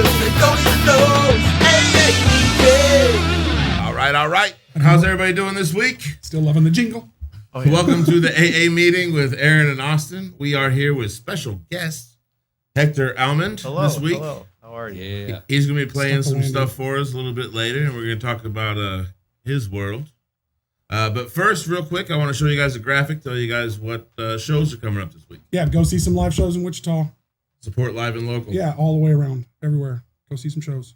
don't even know. All right. How's everybody doing this week? Still loving the jingle. Oh, yeah. Welcome to the AA meeting with Aaron and Austin. We are here with special guest Hector Almend this week. Hello. How are you? Yeah. He's going to be playing some stuff for us a little bit later, and we're going to talk about his world. But first, real quick, I want to show you guys a graphic, tell you guys what shows are coming up this week. Yeah, go see some live shows in Wichita. Support live and local. Yeah, all the way around, everywhere. Go see some shows.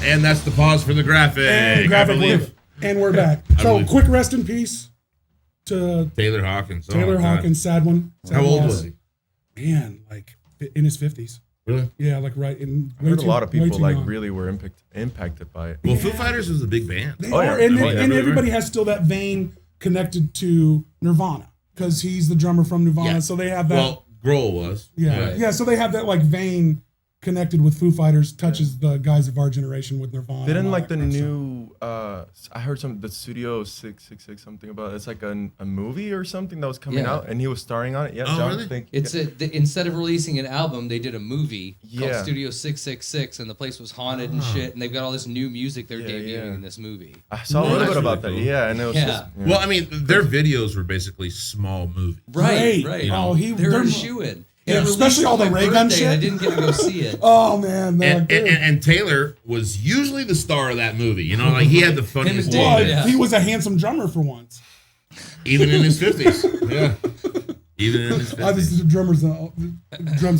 And that's the pause for the graphic. And we're back. So quick rest in peace to Taylor Hawkins. Taylor Hawkins, sad one. How old was he? Man, like in his 50s. Really? Yeah, like right in. I heard a lot of people like really were impacted by it. Well, Foo Fighters was a big band. They are, and everybody has still that vein connected to Nirvana because he's the drummer from Nirvana. Yeah. So they have that. Well, Grohl was. Yeah, yeah. So they have that like vein connected with Foo Fighters, touches the guys of our generation with Nirvana. Didn't like the new I heard the Studio 666 something about it's like a movie or something that was coming out and he was starring on it. Yeah, John, really? Instead of releasing an album, they did a movie called Studio 666 and the place was haunted and shit, and they've got all this new music they're debuting in this movie. I saw a little bit about that. Yeah, and it was just well, I mean, their videos were basically small movies. Right. You know? They're a shoe-in. Yeah, especially all the ray gun shit. I didn't get to go see it. Oh man, and Taylor was usually the star of that movie. You know, like he had the funniest. He was a handsome drummer for once. Even in his 50s. Yeah. Even in his 50s. Drums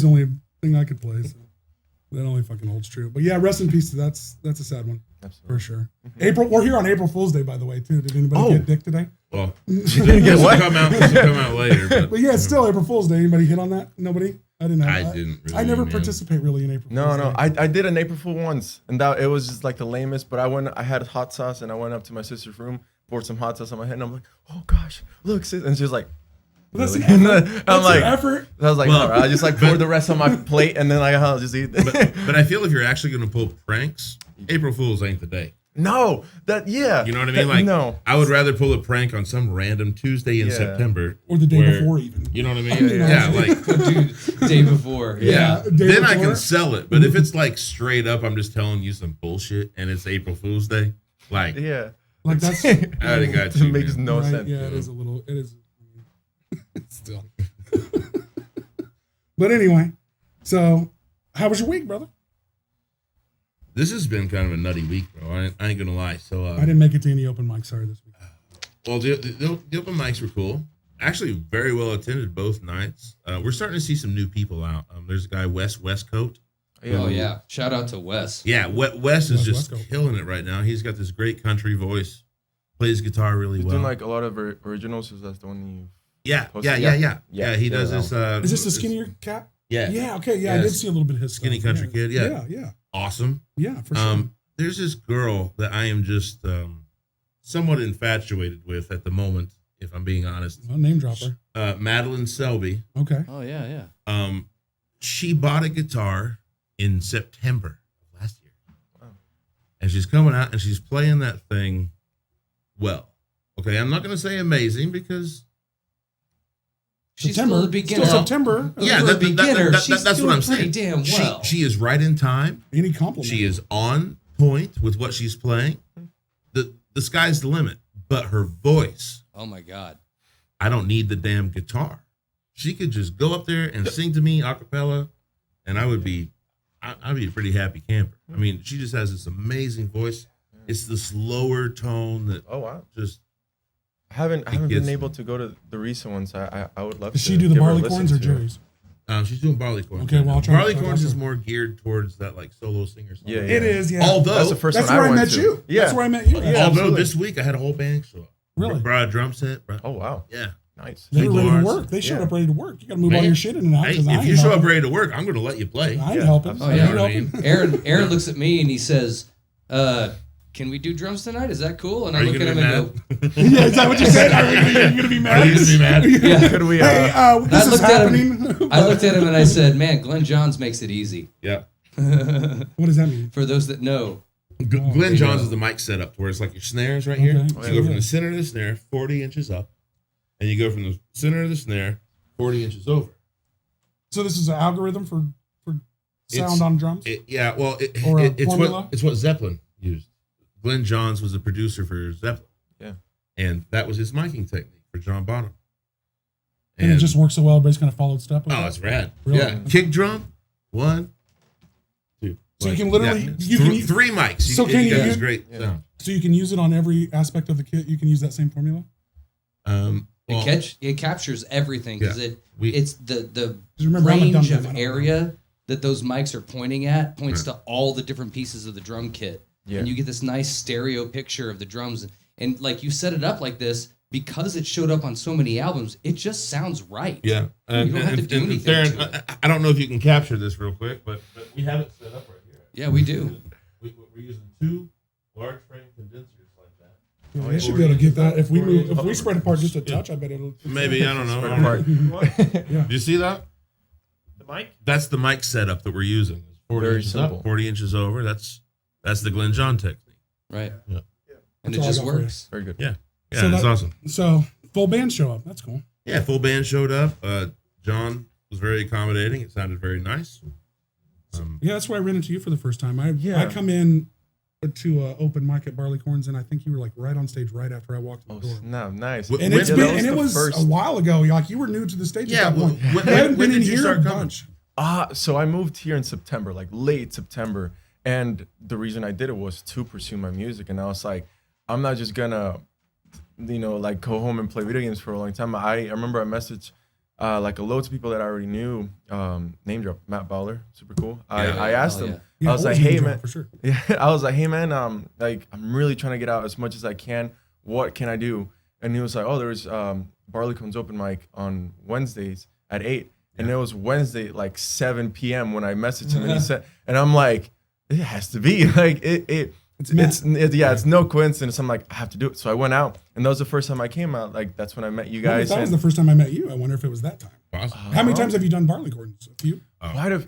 the only thing I could play. So that only fucking holds true. But yeah, rest in peace. That's a sad one. Absolutely. For sure. Mm-hmm. We're here on April Fool's Day, by the way, too. Did anybody get dick today? Well, she didn't get what? Come out later. But yeah, it's still April Fool's Day. Anybody hit on that? Nobody? I didn't know. I didn't really. I never participate really in April Fool's Day. No. I did an April Fool once, and that it was just like the lamest. But I had hot sauce, and I went up to my sister's room, poured some hot sauce on my head, and I'm like, oh gosh, look, sis. And she was like, well, really? I'm like, effort. I was like, all right, I just like poured the rest on my plate, and then I'll just eat. But I feel if you're actually gonna pull pranks, April Fool's ain't the day. No, you know what I mean? Like, no. I would rather pull a prank on some random Tuesday in September, or the day before, even. You know what I mean? Yeah, like day before. Yeah, then I can sell it. But if it's like straight up, I'm just telling you some bullshit, and it's April Fool's Day, like like that's I already got you. It makes no sense. Yeah, it is a little. It is still. But anyway, so how was your week, brother? This has been kind of a nutty week, bro. I ain't gonna lie. So I didn't make it to any open mics. Sorry, this week. Well, the open mics were cool. Actually, very well attended both nights. We're starting to see some new people out. There's a guy, Wes Westcoat. Oh yeah, shout out to Wes. Yeah, Wes is just killing it right now. He's got this great country voice. Plays guitar really well. He's doing like a lot of originals. Is that the one you? Yeah. He does this. Is this the skinnier cat? Yeah. Yeah. Okay. Yeah, I did see a little bit of his skinny stuff. country kid. Yeah. Yeah. Awesome. Yeah, for sure. There's this girl that I am just somewhat infatuated with at the moment, if I'm being honest. Well, name dropper. Madeline Selby. Okay. Oh yeah. She bought a guitar in September of last year. Wow. And she's coming out and she's playing that thing well. Okay, I'm not going to say amazing because she's still a beginner. Still September. Yeah, that's what I'm saying. Damn well. She is right in time. Any compliment. She is on point with what she's playing. The sky's the limit. But her voice. Oh my God. I don't need the damn guitar. She could just go up there and sing to me a cappella, and I'd be a pretty happy camper. I mean, she just has this amazing voice. It's the slower tone that just. I haven't been able to go to the recent ones. I would love to. Does she do the Barleycorns or Jerry's? She's doing Barleycorns. Okay, well, I'll try. Barleycorns is more geared towards that like solo singer. Yeah, it is. Yeah. Although that's the first that's one where I met went to. you. Yeah, that's where I met you. Yeah, although this week I had a whole band show up. Really? Brought a drum set. Oh wow. Yeah. Nice. They were ready to Keyboards. work. They showed Yeah. up ready to work. You got to move all Man, your shit in and out. Hey, 'Cause I if ain't you show up helping. ready to work, I'm going to let you play. I ain't Yeah, helping. Oh I yeah, ain't I helping. mean- Aaron looks at me and he says, "Can we do drums tonight? Is that cool?" And I Are you look at going him to and be go, mad? Yeah, is that what you said? Are you going to be mad? Are you going to be mad? "Yeah." Could we? Hey, this is looked at happening. I looked at him and I said, "Man, Glen Johns makes it easy." Yeah. What does that mean? For those that know, Glen Johns is the mic setup where it's like your snares right here. Okay. So you go from the center of the snare 40 inches up, and you go from the center of the snare 40 inches over. So this is an algorithm for sound It's- on drums? Well, Or a it's formula? what Zeppelin used. Glen Johns was the producer for Zeppelin. Yeah. And that was his miking technique for John Bonham. and it just works so well, everybody's kind of followed step with Oh, it? it's rad. Really? Yeah. Kick drum, 1, 2. So you can literally- Yeah. you can- three mics. So it can you gives use- great Yeah. sound. So you can use it on every aspect of the kit. You can use that same formula? Well, it captures everything because we- it's the remember, I'm a range dum-dum, of I don't know. area that those mics are pointing at points to all the different pieces of the drum kit. Yeah. And you get this nice stereo picture of the drums. And like you set it up like this, because it showed up on so many albums, it just sounds right. Yeah. You don't have to do anything Darren, to it. I don't know if you can capture this real quick, but we have it set up right here. Yeah, we do. We're using 2 large frame condensers like that. Yeah, they should be able to get that. If we spread apart just a touch, I bet it'll. Maybe, I don't know. Spread apart. Do you see that? The mic? That's the mic setup that we're using. It's 40 Very inches simple. up, 40 inches over. That's the Glen John technique. Right. Yeah. And That's it all I just got for you. works. Very good. Yeah. Yeah, So it's that- awesome. So full band show up. That's cool. Yeah, full band showed up. John was very accommodating. It sounded very nice. Yeah, that's where I ran into you for the first time. I Yeah. come in to open mic at Barleycorns, and I think you were like right on stage right after I walked in Oh, the door. snap. Nice. And And When- it's yeah, been, that was and it the was first- a while ago. Like you were new to the stage Yeah, at that point. when- I haven't when been in did you here start a coming? bunch. So I moved here in September, like late September. And the reason I did it was to pursue my music. And I was like, I'm not just gonna, like go home and play video games for a long time. I remember I messaged like a loads of people that I already knew. Name drop, Matt Bowler, super cool. I asked him, Yeah, I was like, always hey name drop, man, for sure. yeah, I was like, hey man, like I'm really trying to get out as much as I can. What can I do? And he was like, oh, there's Barleycorns open mic on Wednesdays at 8. And it was Wednesday like 7 p.m. when I messaged him, and he said, and I'm like, it has to be like it's no coincidence. I'm like, I have to do it. So I went out, and that was the first time I came out. Like that's when I met you guys. That was and the first time I met you. I wonder if it was that time. Awesome. How many times have you done Barleycorns? A few. quite a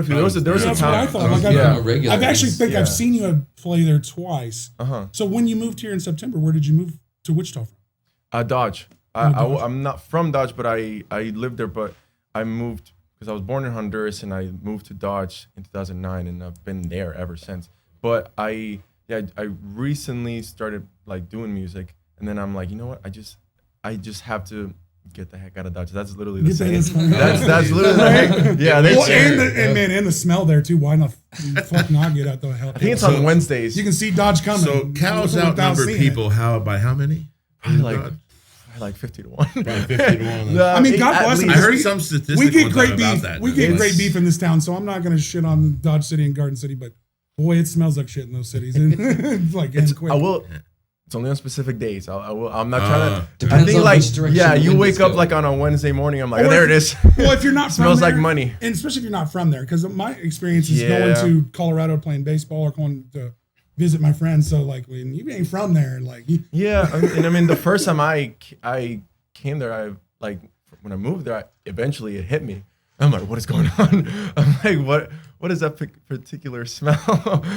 few. There was a That's what I time. thought. Like, Yeah. I've actually think Yeah. I've seen you play there twice. Uh-huh. So when you moved here in September, where did you move to Wichita from? Dodge. Dodge. I'm not from Dodge, but I lived there. But I moved because I was born in Honduras, and I moved to Dodge in 2009, and I've been there ever since. But I recently started like doing music, and then I'm like, you know what? I just have to get the heck out of Dodge. That's literally the same. That's literally the heck. Yeah, Well, that's and the smell there too. Why not? Fuck not get out the hell. I think it's on Wednesdays. You can see Dodge coming. So cows without outnumber seeing people by how many? Probably God. like 50 to 1. Probably 50 to 1. No, I mean, God at bless them. I least. heard some statistics We get one great time about beef. that. We get It's- great beef in this town, so I'm not gonna shit on Dodge City and Garden City, but boy, it smells like shit in those cities. It's like ends quick. I will. It's only on specific days. I will. I'm not trying to. I Depends think on like which direction yeah, the you wind wake is up going. like on a Wednesday morning. I'm like, Or there if- it is. Well, if you're not from Smells there, like money. and especially if you're not from there, because my experience is Yeah. going to Colorado playing baseball or going to visit my friends. So like, when you ain't from there, like you, Yeah, I mean, the first time I came there, I like when I moved there, eventually it hit me. I'm like, what is going on? I'm like, what is that particular smell?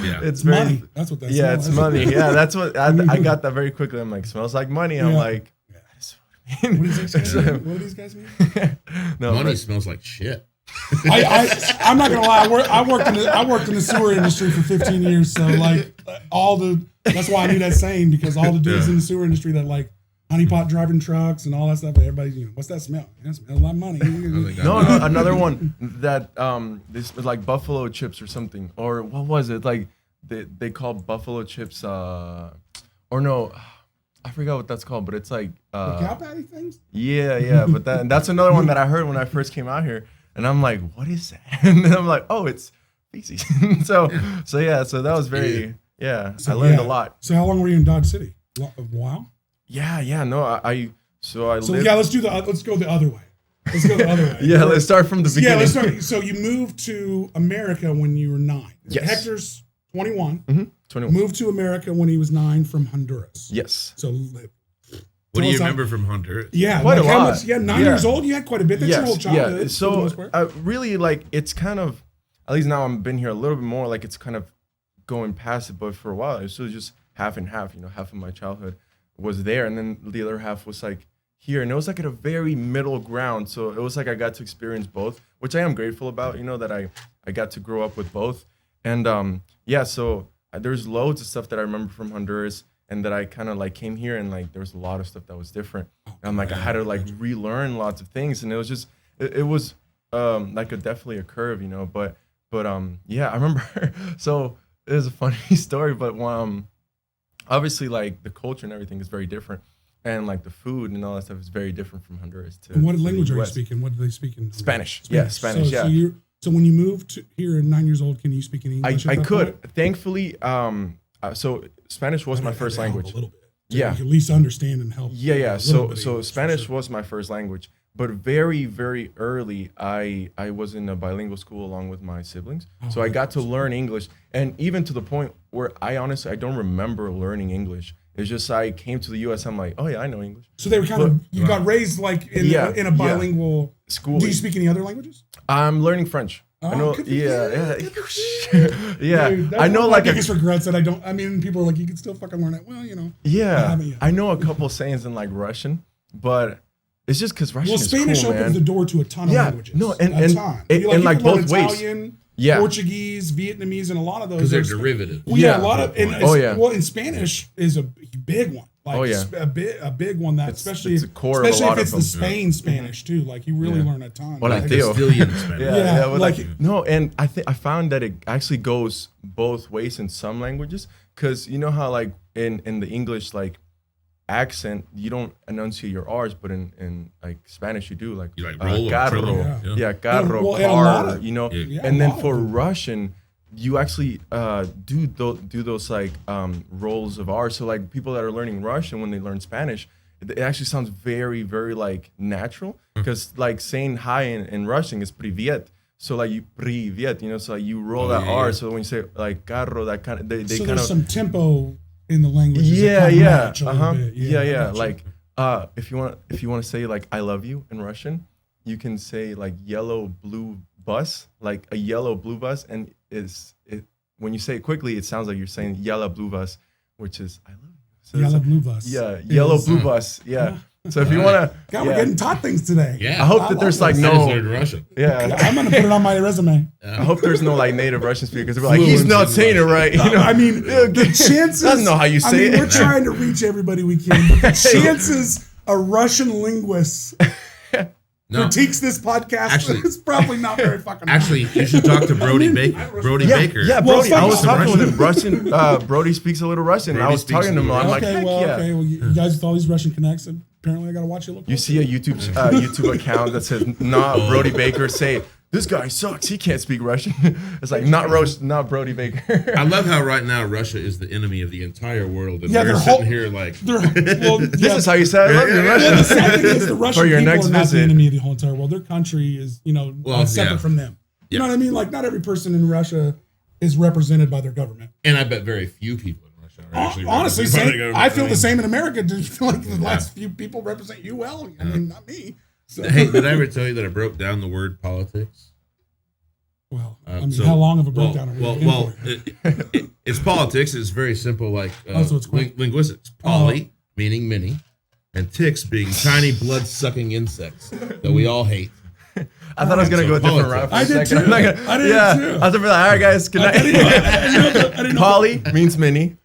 Yeah. It's money. That's what that Yeah, smells it's like. money. Yeah, that's what I got that very quickly. I'm like, smells like money. I'm Yeah. like, that's what I mean. What is this? What do these guys mean? No, Money but- smells like shit. I'm not gonna lie. I worked in the sewer industry for 15 years. So like that's why I knew that saying, because all the dudes in the sewer industry that like honeypot driving trucks and all that stuff. Everybody's, what's that smell? That smells like money. No, another one that this was like buffalo chips or something, or what was it? Like they called buffalo chips, or no, I forgot what that's called, but it's like The cow patty things? yeah, but that's another one that I heard when I first came out here, and I'm like, what is that? And then I'm like, oh, it's feces. so that was very I learned a lot. So how long were you in Dodge City? A while? Yeah, no, So yeah, let's go the other way. Let's go the other way. Yeah, let's start from the beginning. Yeah, let's start. So you moved to America when you were 9. Yes. Hector's 21. Mm-hmm. 21. Moved to America when he was 9 from Honduras. Yes. So what do you remember from Honduras? Yeah, quite like a how lot. much? Yeah, 9 years old. You had quite a bit. That's your whole childhood. Yeah. So really, like, it's kind of, at least now I've been here a little bit more. Like, it's kind of going past it. But for a while, it was just half and half. You know, half of my childhood was there, and then the other half was like here, and it was like at a very middle ground. So it was like I got to experience both, which I am grateful about. You know, that I got to grow up with both, and yeah. So there's loads of stuff that I remember from Honduras. And that I kind of like came here and like there was a lot of stuff that was different. And like I had to like relearn lots of things, and it was just it was like definitely a curve, you know. But yeah, I remember. So it was a funny story, but obviously like the culture and everything is very different, and like the food and all that stuff is very different from Honduras to. And what to language the are you US. speaking? What do they speak in? Spanish. Yeah, Spanish. So when you moved to here at 9 years old, can you speak in English? I could. Thankfully, so Spanish was my first language. A little bit. Yeah. You can at least understand and help. Yeah. So So Spanish was my first language, but very, very early, I was in a bilingual school along with my siblings. So I got to learn English, and even to the point where I don't remember learning English. It's just I came to the U.S. I'm like, oh yeah, I know English. So they were you got raised like in a bilingual school. Do you speak any other languages? I'm learning French. Oh, I know, yeah. Dude, I know, like my biggest regrets that I don't. I mean, people are like, you can still fucking learn it. Well, you know. Yeah, I know a couple sayings in like Russian, but it's just because Russian. Well, Spanish is cool, opens man. the door to a ton of languages. No, and you like can both learn ways. Italian, Yeah. Portuguese, Vietnamese, and a lot of those. Because they're derivative. Well, yeah, a lot of. And Well, in Spanish is a big one. Like a big one that especially it's a core of a lot if it's of the them. Spain Spanish too. Like you really learn a ton. Well, like, Castilian Spanish. Yeah, well, like no, and I found that it actually goes both ways in some languages, because you know how like in the English like accent you don't enunciate your R's, but in like Spanish you do, like You like roll carro, carro, Well, and a car, lot of- you know, Yeah, and a then lot for of them. Russian you actually do those like rolls of R's. So like people that are learning Russian, when they learn Spanish, it actually sounds very, very like natural, because like saying hi in Russian is privyet. So like you privyet, you know, so like you roll that R. So when you say like carro, that kind of they so kind there's of some tempo in the language. Like if you want to say like I love you in Russian, you can say like yellow blue bus, like a yellow blue bus, and when you say it quickly, it sounds like you're saying yellow blue bus, which is I love you. So Yellow blue bus. Yeah, yellow blue bus. Yeah. So if you want to, God, we're getting taught things today. Yeah. I hope that there's like I just no, learned Russian. yeah. I'm gonna put it on my resume. I hope there's no like native Russian speakers. They're like, Fluent he's not in saying it right. You know, I mean, the chances. Doesn't know how you say it. We're trying to reach everybody we can, but the chances a Russian linguist critiques this podcast Actually- is probably not very fucking high. Actually, you should talk to Brody Baker. Brody Baker. Yeah, Well, Brody. I was fuck talking Russian. with him. Russian. Brody speaks a little Russian. Brody I was speaks talking to him. a little I'm like, okay, heck well, yeah. okay. Well, you guys with all these Russian connects, apparently I gotta watch you look. You see a YouTube account that says not Brody Baker say this guy sucks. He can't speak Russian. It's like not Brody Baker. I love how right now Russia is the enemy of the entire world, and Yeah, we're their sitting whole- here like, This is how you say I love you in Well, the Russian. sad thing is the Russian For your people next are not the visit. enemy of the whole entire world. Their country is, separate yeah. from them. You Yeah. know what I mean? Like, not every person in Russia is represented by their government. and I bet very few people in Russia are actually Honestly, represented by the same, government. I feel the same in America. Do you feel like the last few people represent you well? I mean, not me. So, Hey, did I ever tell you that I broke down the word politics? well, So- how long of a breakdown are we getting Well, for? it's politics. It's very simple, like So it's quick. linguistics. Poly, meaning many, and ticks being tiny blood-sucking insects that we all hate. I thought I was gonna go a different Politics. route. For I a did second. too. I'm not gonna- I did yeah, too. I was gonna be like, all right, guys, good I didn't night. know. Poly means many,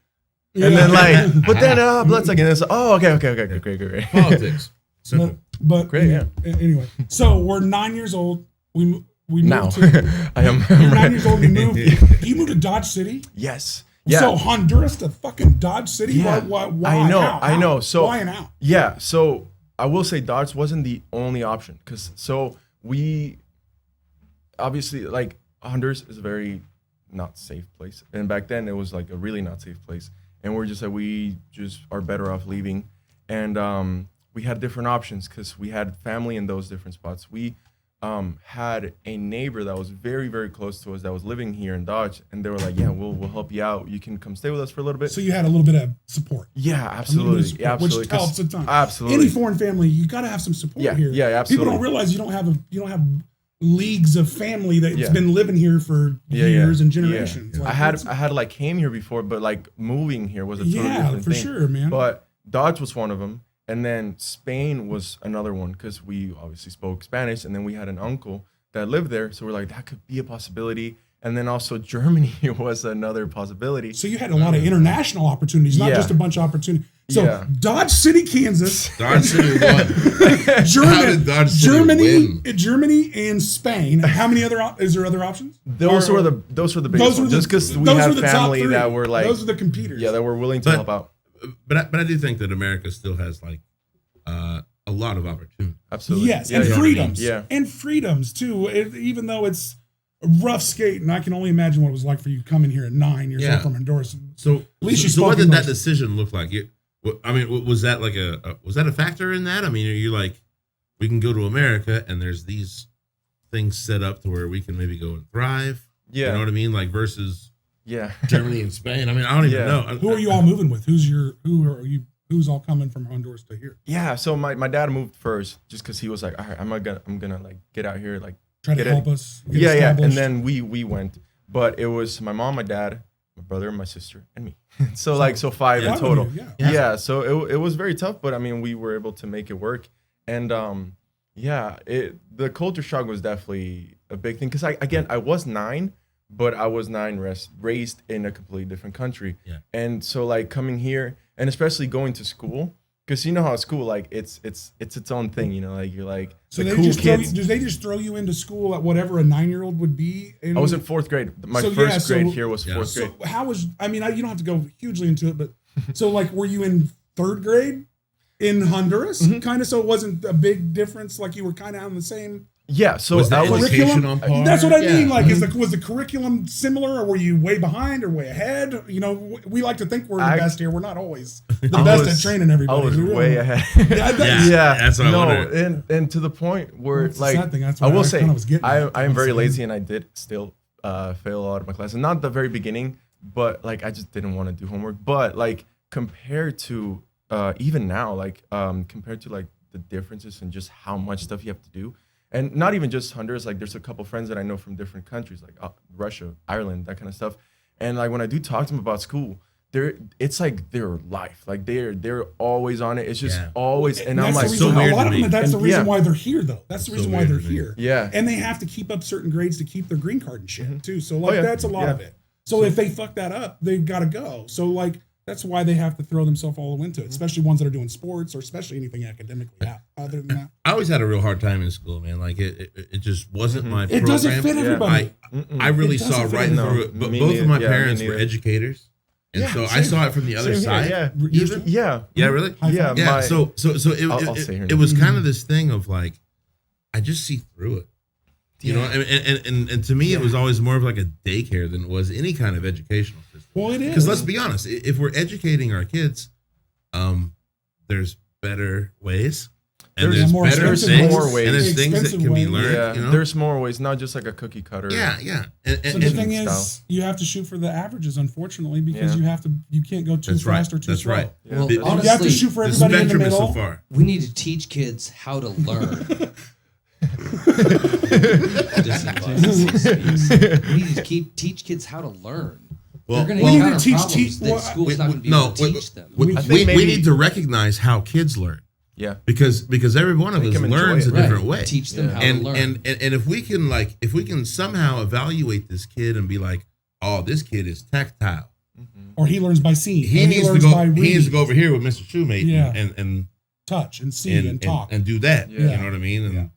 and then like, but then bloodsucking. It's oh, okay, great. Politics. Simple. But Great, yeah. Anyway, so we're 9 years old. We Now moved to. I am. You're 9 years old. We moved. You moved to Dodge City. Yes. Yeah. So Honduras to fucking Dodge City. Yeah. Why? I know. How? I know. So why and how? Yeah. So I will say Dodge wasn't the only option, because so we obviously like Honduras is a very not safe place, and back then it was like a really not safe place, and we're just like we just are better off leaving, and we had different options because we had family in those different spots. We had a neighbor that was very, very close to us that was living here in Dodge, and they were like, "Yeah, we'll help you out. You can come stay with us for a little bit." So you had a little bit of support. Yeah, absolutely, yeah, absolutely, which helps a ton. Absolutely, Any foreign family, you got to have some support here. Yeah, absolutely. People don't realize you don't have leagues of family that's been living here for years and generations. Yeah. Like, I had like came here before, but like moving here was a totally different for thing. sure, man. But Dodge was one of them. And then Spain was another one because we obviously spoke Spanish. And then we had an uncle that lived there. So we're like, that could be a possibility. And then also Germany was another possibility. So you had a lot of international opportunities, not just a bunch of opportunities. So Dodge City, Kansas. Dodge City won. Germany and Spain. How many is there other options? Those were the biggest ones. Just because we had family that were like, those are the competitors. Yeah, that were willing to help out. But I do think that America still has like a lot of opportunity. Absolutely. Yes, and freedoms. Yeah. And freedoms too. Even though it's rough skating, I can only imagine what it was like for you coming here at 9 years old from Honduras. So at least so what did that decision look like? Was that like was that a factor in that? I mean, are you like, we can go to America and there's these things set up to where we can maybe go and thrive? Yeah. You know what I mean? Like versus Yeah. Germany and Spain. I mean, I don't even know. Who are you all moving with? Who's all coming from Honduras to here? Yeah, so my dad moved first just because he was like, all right, I'm gonna like get out here, like try to help us. Yeah, and then we went, but it was my mom, my dad, my brother, my sister, and me. so 5 in total. Yeah. So it was very tough, but I mean, we were able to make it work, and the culture shock was definitely a big thing because I was 9. But I was 9 raised in a completely different country. Yeah. And so like coming here and especially going to school, because you know how school, like it's its own thing, you know, like you're like, so the they cool just kids. do they just throw you into school at whatever a 9-year-old would be? I was in 4th grade. My first grade here was 4th grade. So how was, I mean, you don't have to go hugely into it, but so like, were you in 3rd grade in Honduras? Mm-hmm. Kind of, so it wasn't a big difference, like you were kind of on the same. Yeah, so was that education on par? That's what I mean. Like, was the curriculum similar, or were you way behind or way ahead? You know, we like to think we're the best here. We're not always the best at training everybody. I was way ahead. That's what I wondered. And to the point where like I will say I am very lazy and I did still fail a lot of my classes. Not the very beginning, but like I just didn't want to do homework. But like compared to even now, like compared to like the differences and just how much stuff you have to do. And not even just Honduras, like there's a couple friends that I know from different countries, like Russia, Ireland, that kind of stuff. And like when I do talk to them about school, it's like their life. Like they're always on it. It's just always, and I'm like, so weird. A lot of them, that's the reason why they're here, though. That's the reason why they're here. Yeah. And they have to keep up certain grades to keep their green card and shit too. So like that's a lot of it. So if they fuck that up, they gotta go. So like that's why they have to throw themselves all into it, especially ones that are doing sports or especially anything academically. Other than that, I always had a real hard time in school, man. Like it just wasn't my program. It doesn't fit everybody. I really saw right through it. But both of my parents were educators, and so I saw it from the other side. Yeah, really. Yeah. So it was kind of this thing of like, I just see through it. You know, and to me, it was always more of like a daycare than it was any kind of educational system. Well, it is. Because let's be honest, if we're educating our kids, there's better ways. And there's better things, more ways. and there's things that can be learned. Yeah, you know? There's more ways, not just like a cookie cutter. Yeah. So the thing is, you have to shoot for the averages, unfortunately, because you can't go too fast or too slow. Right. Well, honestly, you have to shoot for everybody in the middle. So far. We need to teach kids how to learn. We need to teach kids how to learn. Well, they're going to encounter problems that school's not going to be able to teach them. We need to recognize how kids learn. Yeah, because every one of us learns a different way. Teach them how to learn. And if we can somehow evaluate this kid and be like, oh, this kid is tactile, or he learns by seeing. He needs to go over here with Mr. Shoemate and touch and see and talk and do that. You know what I mean? And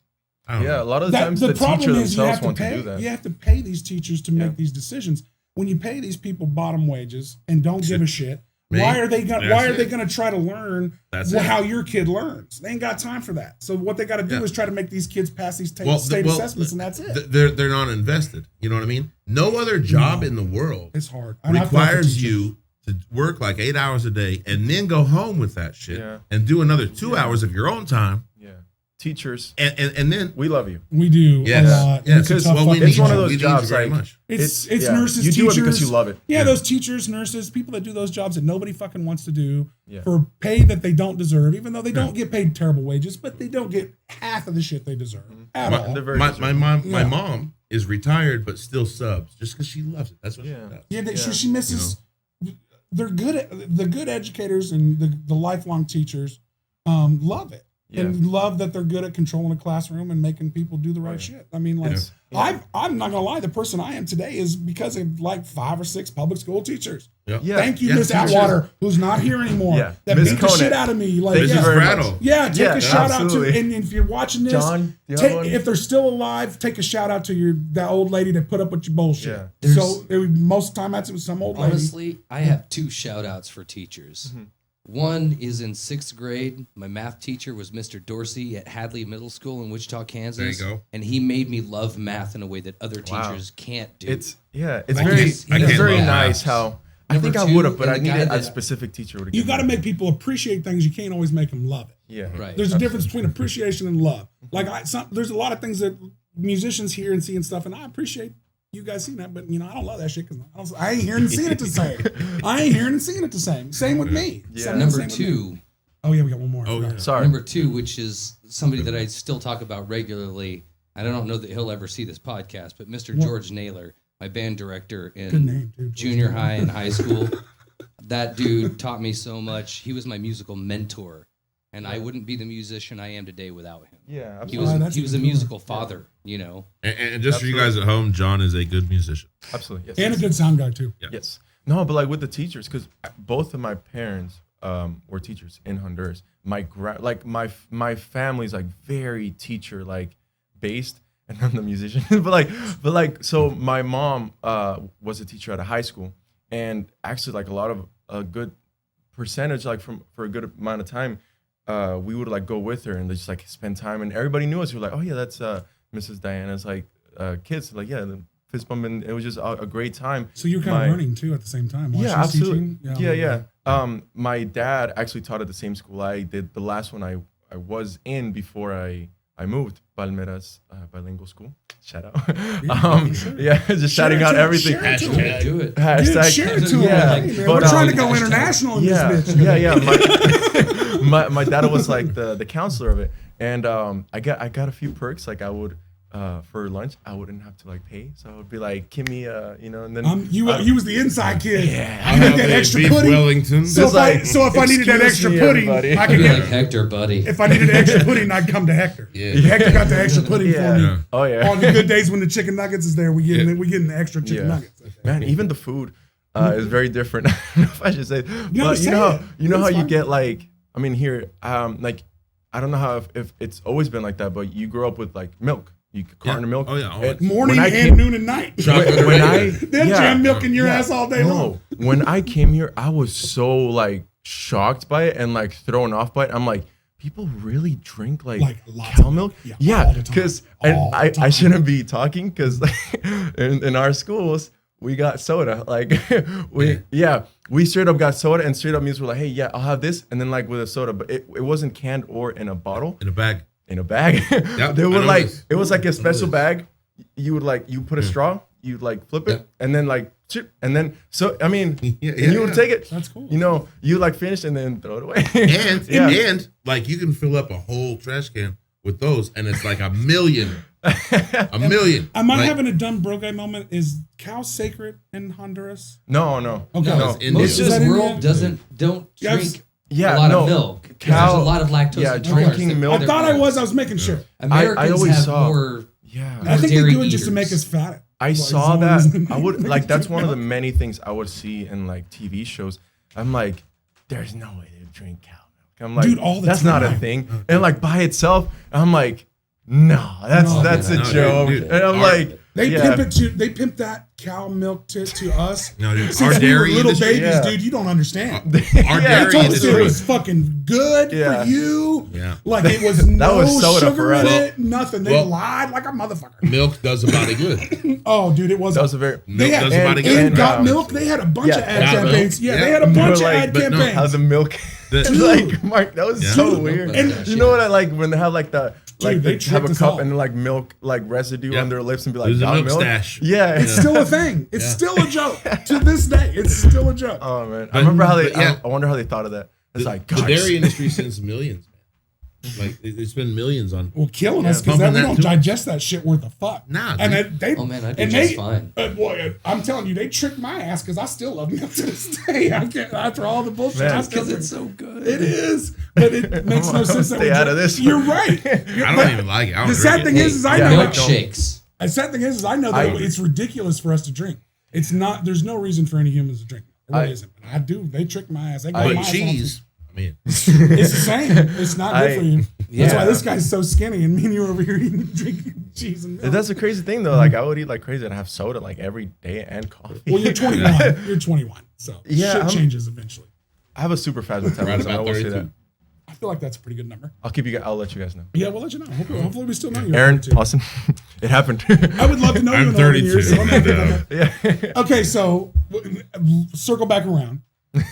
I don't know. A lot of the times the teacher themselves want to do that. You have to pay these teachers to make these decisions. When you pay these people bottom wages and don't give a shit, why are they going to try to learn how your kid learns? They ain't got time for that. So what they got to do is try to make these kids pass these state assessments, and that's it. They're not invested. You know what I mean? No other job in the world it's hard. requires you to work like 8 hours a day and then go home with that shit and do another 2 hours of your own time. Yeah. Teachers. And then we love you. We do a lot. Yes. It's it's one of those jobs very like much. It's nurses, you teachers. do it because you love it. Yeah, those teachers, nurses, people that do those jobs that nobody fucking wants to do Yeah. for pay that they don't deserve, even though they don't get paid terrible wages, but they don't get half of the shit they deserve at all. My mom is retired but still subs just because she loves it. That's what she does. Yeah, she misses. They're good at the good educators and the lifelong teachers love it and love that they're good at controlling a classroom and making people do the right shit. I mean, like I'm not gonna lie, the person I am today is because of like 5 or 6 public school teachers. Yeah. Thank you, Miss Atwater, who's not here anymore. Yeah. That Miss beat the shit out of me. Like, Thank you very much. Yeah, take a shout absolutely. out to, and if you're watching this, John, if they're still alive, take a shout out to that old lady that put up with your bullshit. Yeah. So most of the time it was some old lady. Honestly, I have 2 shout outs for teachers. Mm-hmm. One is in 6th grade. My math teacher was Mr. Dorsey at Hadley Middle School in Wichita, Kansas. There you go. And he made me love math in a way that other teachers can't do. It's I very can't love nice math. how I Number think I 2, would have, but and I the guy needed a that- specific teacher would have. You got to make people appreciate things. You can't always make them love it. Yeah. Right. There's a difference between appreciation and love. Like there's a lot of things that musicians hear and see and stuff, and I appreciate you guys seeing that, but I don't love that shit because I ain't hearing and seeing it the same. I ain't hearing and seeing it the same. Same with me. Yeah. Same Number with me. 2. Oh yeah, we got one more. Oh, yeah. Sorry. Number 2, which is somebody that I still talk about regularly. I don't know that he'll ever see this podcast, but Mr. George Naylor, my band director Good in name, dude. junior high and high school. That dude taught me so much. He was my musical mentor, and I wouldn't be the musician I am today without him. Yeah. He Absolutely. was he was a musical father, And just for you guys at home, John is a good musician. Absolutely. Yes. And a good sound guy too. Yeah. Yes. No, but like with the teachers, because both of my parents were teachers in Honduras. My family's like very teacher based, and I'm the musician. but like so my mom was a teacher at a high school, and actually like a lot of a good percentage for a good amount of time, we would like go with her and just like spend time, and everybody knew us. We were like, oh yeah, that's Mrs. Diana's kids. Like yeah. The fist bump, and it was just a great time. So you're kind of learning too at the same time. While Yeah, she's absolutely. teaching? Yeah. My dad actually taught at the same school I did. The last one I was in before I moved, Palmeras Bilingual School. Shout out. Just shouting out everything. Share it to him. Do it. Dude, share it to him. Hey, man, we're trying to go international in this bitch. My dad was like the counselor of it, and I got a few perks. Like I would. For lunch, I wouldn't have to like pay, so I would be like, "Give me and then you was the inside kid. Yeah. I had that extra beef pudding. Wellington. So if I needed that excuse extra me, pudding, everybody. I I'd could be get. like Hector, buddy. If I needed extra pudding, I'd come to Hector. Yeah. Hector got the extra pudding for me. Yeah. Oh yeah. On the good days when the chicken nuggets is there, we getting the extra chicken Yeah. nuggets. Man, even the food is very different. I don't know if I should say, but you know how you get like, I mean here, like I don't know how if it's always been like that, but you grow up with like milk. You carton of milk. Oh yeah. Always. Morning, noon, and night. They'll jam milk in your ass all day long. When I came here, I was so like shocked by it and like thrown off by it. I'm like, people really drink like cow milk? Yeah, because I shouldn't be talking because in our schools we got soda. Like we straight up got soda, and straight up Muse were like, hey, yeah, I'll have this, and then like with a soda, but it wasn't canned or in a bottle. In a bag. In a bag. Yep, They were like, this. it was like a special bag. You would like, you put a straw, you'd like flip it, and then like chip, and then so I mean, you would take it. That's cool. You know, you like finish and then throw it away. And like you can fill up a whole trash can with those, and it's like a million. Am I Like, having a dumb bro guy moment? Is cow sacred in Honduras? No. Okay. No, it's Indian. Most of Is that this India? world don't drink Yeah, a lot no. of milk. Cow- There's a lot of lactose. yeah, intolerance. drinking milk. I thought I was making sure. Americans I always have saw- more. Yeah. I think they dairy do it just to make eaters. us fat. I saw that. I would like that's one of the many things I would see in like TV shows. I'm like, there's no way they drink cow milk. I'm like, Dude, all the that's not a time. thing. And like by itself, I'm like, no, that's a No, joke. dude, And I'm like, They pimp that cow milk to us. No, dude, Since our we were dairy little industry- babies, Yeah. dude, you don't understand. Our Yeah, dairy Toast industry. it was fucking good Yeah. for you. Yeah. Like it was no was soda sugar for in us. it, nothing. They Well- lied like a motherfucker. Milk does a body good. Oh, dude, it was. That was a very. They Milk had does a body and- good. and got um, milk. They had a bunch yeah, of ad got milk. campaigns. Yeah, Yeah. they had a bunch of Like, ad but no, campaigns. How the milk. The- like Mark, that was Yeah. so Dude, weird. and- You know what I like when they have like the like they they have tricked a us cup all. and like milk like residue Yeah. on their lips and be like, There's a "Got milk stash. Yeah. It's still a thing. It's still a joke to this day. It's still a joke. Oh man, I remember how they. but yeah. I wonder how they thought of that. It's like the God, dairy industry spends millions, man. Like they spend millions on. Well, killing us because Pumping we that don't too. digest that shit worth a fuck. Nah, and dude. they. Oh, man, I do and just they, fine. Boy, I'm telling you, they tricked my ass because I still love milk to this day. I can't after all the bullshit. Man. I still Because think it's so good. it is, but it makes no sense. Stay out of this You're one. right. I don't even like it. I don't The sad drink thing it. is I Yeah, know. like, Milkshakes. The sad thing is I know that it's ridiculous for us to drink. It's not. There's no reason for any humans to drink. It really isn't. But I do. They tricked my ass. They got my But ass cheese. I mean, It's the same. It's not good for you. That's why Yeah. this guy's so skinny, and me and you over here eating drinking cheese and milk. That's a crazy thing though. Like I would eat like crazy and have soda like every day and coffee. Well, you're 21. You're 21, so Yeah, shit I'm- changes eventually. I have a super fast Right metabolism. I about will say 32. that. I feel like that's a pretty good number. I'll let you guys know. Yeah, we'll let you know. Hopefully we still know you. Aaron, too. Austin, it happened. I would love to know you I'm in 11 32. years. So I'm happy about that. yeah. Okay, so circle back around.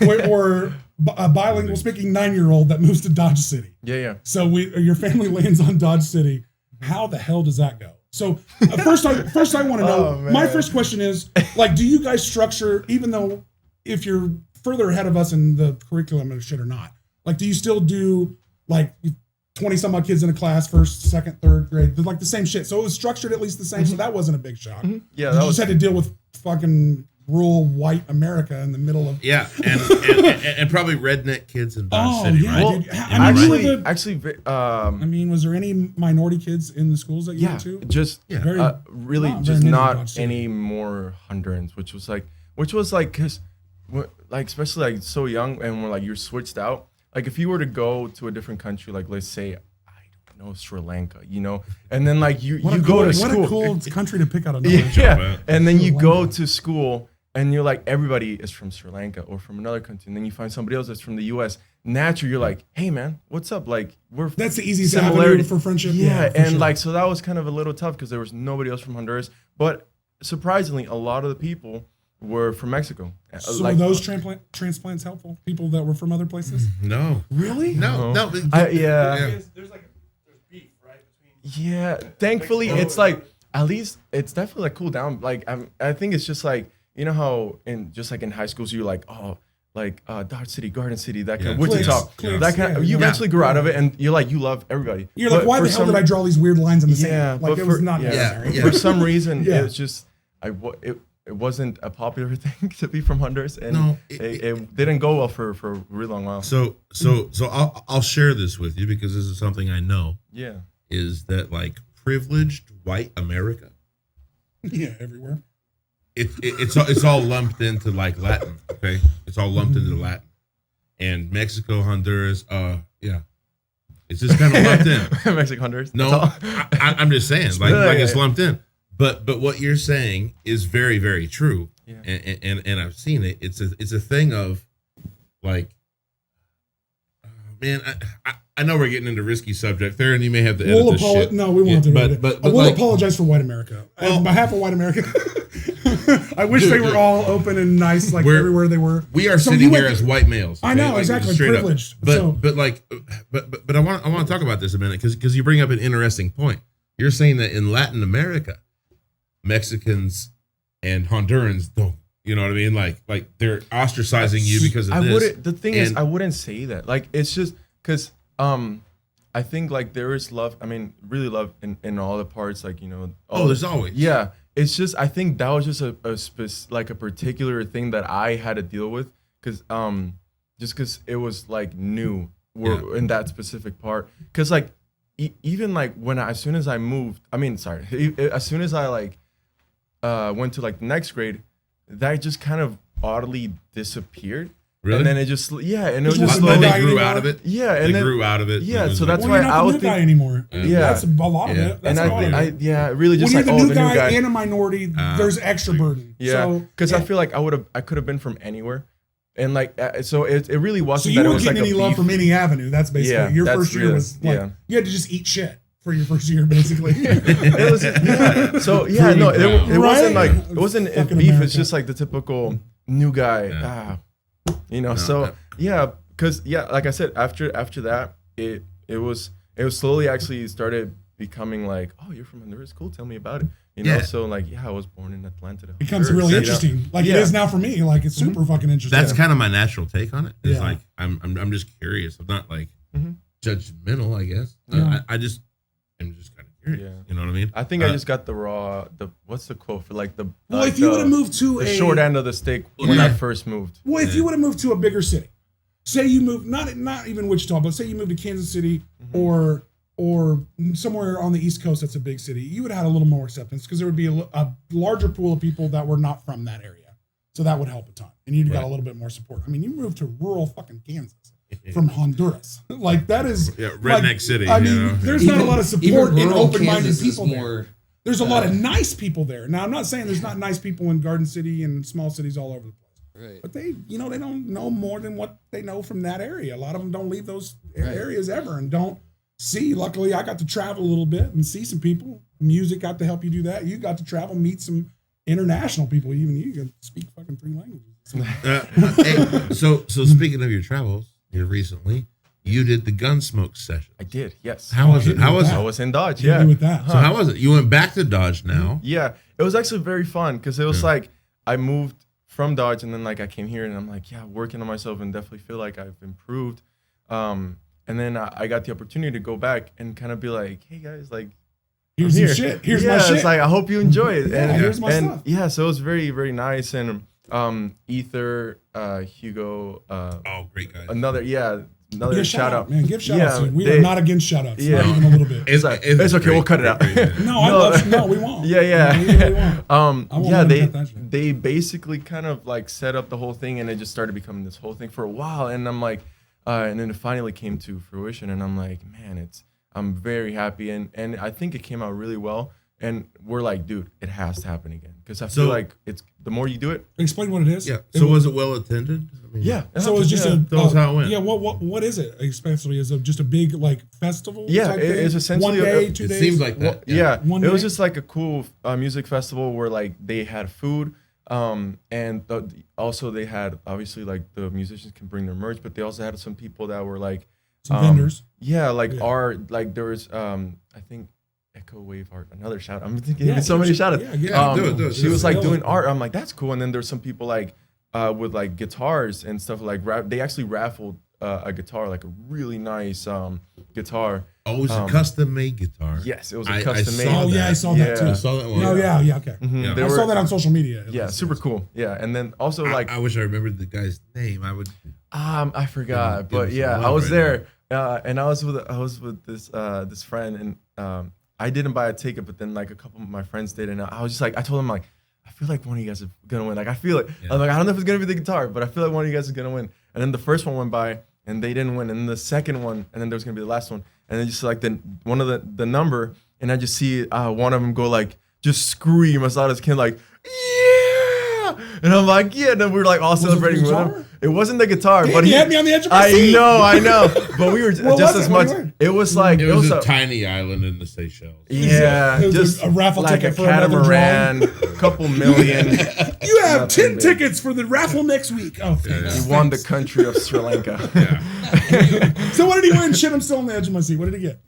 We're a bilingual speaking 9-year-old that moves to Dodge City. Yeah. So your family lands on Dodge City. How the hell does that go? So first I want to know. Oh, man. My first question is like, do you guys structure, even though if you're further ahead of us in the curriculum and shit or not, like, do you still do like 20 some odd kids in a class, first, second, third grade, like the same shit? So it was structured at least the same. So that wasn't a big shock. Yeah, You that just was had to deal with fucking rural white America in the middle of. yeah, and probably redneck kids in Dodge Oh, City, yeah, right? well, dude. I mean, you were the- actually, I mean, was there any minority kids in the schools that you yeah, went to? just Very- really not just very many not Dodge City. any more Hondurans, which was like because like especially like so young and when like you're switched out. Like if you were to go to a different country, like let's say I don't know Sri Lanka, you know, and then like you What go a to school. cool country to pick out another. Yeah, and then Sri you go Lanka. to school and you're like everybody is from Sri Lanka or from another country, and then you find somebody else that's from the U.S. Naturally, you're like, hey man, what's up? Like we're That's the easiest similarity avenue for friendship. Yeah, for and sure. like so that was kind of a little tough because there was nobody else from Honduras, but surprisingly, a lot of the people were from Mexico. So like were those transplants helpful? People that were from other places? No, Really? no. yeah. There's beef, right? Yeah, thankfully it's like at least it's definitely like cooled down. Like I think it's just like you know how in high schools you're like Dodge City, Garden City, that kind of Yeah. Wichita, Clicks, that kind. yeah. You Yeah. eventually grow out of it, and you're like you love everybody. You're like, But why for the hell some- did I draw these weird lines in the Yeah, sand? Like but it was for- not yeah. necessary. Yeah. For some reason, Yeah. it was just it wasn't a popular thing to be from Honduras, and No, it didn't go well for a really long while. So I'll share this with you because this is something I know Yeah. is that like privileged white America, Yeah, everywhere. it's all lumped into like Latin. Okay, it's all lumped into Latin, and Mexico, Honduras. Yeah, it's just kind of lumped in. Mexico, Honduras. No, that's all. I'm just saying, like Yeah, it's yeah. lumped in. But what you're saying is very, very true, Yeah. and I've seen it. It's a thing of like, man, I know we're getting into risky subject there, and you may have to edit We'll this shit. No, we won't do but, it. But we'll like, apologize for white America. Well- On behalf of white America. I wish Dude, they were dude. all open and nice like We're- everywhere they were. we are So sitting you here went- as white males. I okay? know, Like, exactly, straight up. privileged. But So- but I want to talk about this a minute because you bring up an interesting point. You're saying that in Latin America, Mexicans and Hondurans don't. You know what I mean? Like they're ostracizing you because of I this. wouldn't. The thing is, And- I wouldn't say that. Like, it's just because I think like there is love. I mean, really love in all the parts. Like there's always. Yeah, it's just I think that was just like a particular thing that I had to deal with because just because it was like new in that specific part. Because like even like as soon as I moved, as soon as I like went to like the next grade, that just kind of oddly disappeared. Really? And then it just, yeah, and it was Just just wasn't But the they guy grew anymore? out of it. yeah, and They then, grew out of it. yeah, It was so like- that's Well, why you're I not the would new guy think, anymore. Yeah. That's a lot of Yeah. it. That's and a lot of it. yeah, really When just you're like, the oh, new the guy, new guy. and a minority, there's extra burden. Yeah, So, because I feel like I could have been from anywhere, and like so it really so wasn't you that it weren't was like getting a any love beef. from any avenue. That's basically Yeah, your that's first year real. was like Yeah. you had to just eat shit for your first year, basically. It was yeah. So yeah, no, it wasn't like it wasn't a Fucking beef. America. It's just like the typical new guy, No, So yeah, because yeah, like I said, after that, it was slowly actually started becoming like, oh, you're from Honduras, cool, tell me about it. Yeah. So like, yeah, I was born in Atlanta. It becomes Honduras, really you know? interesting. Like it Yeah. is now for me. Like it's super fucking interesting. That's kind of my natural take on it. It's Yeah. like I'm just curious. I'm not like Mhm. judgmental, I guess. Yeah. I'm just kind of curious. Yeah. You know what I mean? I think I just got the what's the quote for like the well, like if you the- would have moved to the a short end of the stick when I first moved. Well, if you would have moved to a bigger city, say you moved not even Wichita, but say you moved to Kansas City or somewhere on the East Coast that's a big city, you would have had a little more acceptance because there would be a larger pool of people that were not from that area. So that would help a ton. And you'd got a little bit more support. I mean, you moved to rural fucking Kansas from Honduras. Like that is redneck like, city. I you mean, know? there's not a lot of support in rural open-minded Kansas is people there. more. There's a lot of nice people there. Now, I'm not saying there's not nice people in Garden City and small cities all over the place. Right. But they don't know more than what they know from that area. A lot of them don't leave those areas ever and don't see. Luckily, I got to travel a little bit and see some people. Music got to help you do that. You got to travel, meet some international people. Even you can speak fucking 3 languages. Hey, so speaking of your travels here recently, you did the Gunsmoke session. I did, yes. How was it? How was I it? was in Dodge, Yeah. yeah. With that. So how was it? You went back to Dodge now. Yeah, it was actually very fun because it was like I moved from Dodge and then like I came here and I'm like, yeah, working on myself and definitely feel like I've improved. And then I got the opportunity to go back and kind of be like, hey guys, like, Here's I'm some here. shit. Here's yeah, my shit. it's like I hope you enjoy it. Yeah, here's my and stuff. yeah, so it was very, very nice. And Ether, Hugo, Oh, great guys. another Give shout out. man. Give shout outs. Yeah, We they- are not against shout outs. Yeah. Not even a little bit. It's okay, great. we'll cut it out. No, we won't. Yeah. We really won't. I won't Yeah, let them cut that shit. they basically kind of like set up the whole thing, and it just started becoming this whole thing for a while. And I'm like, and then it finally came to fruition, and I'm like, man, I'm very happy, and I think it came out really well. And we're like, dude, it has to happen again because I feel So- like it's the more you do it. Explain what it is. Yeah. So was it well attended? I mean, Yeah. So it was just Tell us how it went. Yeah, what is it? Especially is it just a big like festival? Yeah, type it's thing? essentially 1 day, a- 2 It days. seems like that. Yeah, One it was day? just like a cool music festival where like they had food, and also they had obviously like the musicians can bring their merch, but they also had some people that were like Some vendors. Yeah, like Yeah. art, like there was I think Echo Wave Art, another shout. I'm thinking Yeah, so many shout outs. do it. She was like Yeah. doing art. I'm like, that's cool. And then there's some people like with like guitars and stuff like they actually raffled a guitar, like a really nice guitar. Oh, it was a custom made guitar. Yes, it was a I custom saw made. Oh yeah, I saw that Yeah. too. I saw that one. Oh yeah, okay. Yeah. They I were- saw that on social media. Yeah, super cool. Yeah, and then also like I wish I remembered the guy's name. I would. I forgot, Give but him yeah, some I love was right there, and I was with this friend, and I didn't buy a ticket, but then like a couple of my friends did, and I was just like, I told them like, I feel like one of you guys is gonna win. Like I feel it. Yeah. I'm like, I don't know if it's gonna be the guitar, but I feel like one of you guys is gonna win. And then the first one went by, and they didn't win, and then the second one, and then there was gonna be the last one, and then just like one of the number, and I just see one of them go like just scream as loud as can like. Yeah, and I'm like, yeah. And then we were like all it the celebrating with guitar? him. It wasn't the guitar, Damn, but you had me on the edge of my I seat. know, but we were What just was as it? What much. do you win? It was like It was a a- tiny island in the Seychelles. yeah, It was just a raffle like ticket a for another catamaran, a couple million. You have Nothing 10 big. tickets for the raffle next week. Oh, thanks. He won the country of Sri Lanka. So what did he win? Shit, I'm still on the edge of my seat. What did he get?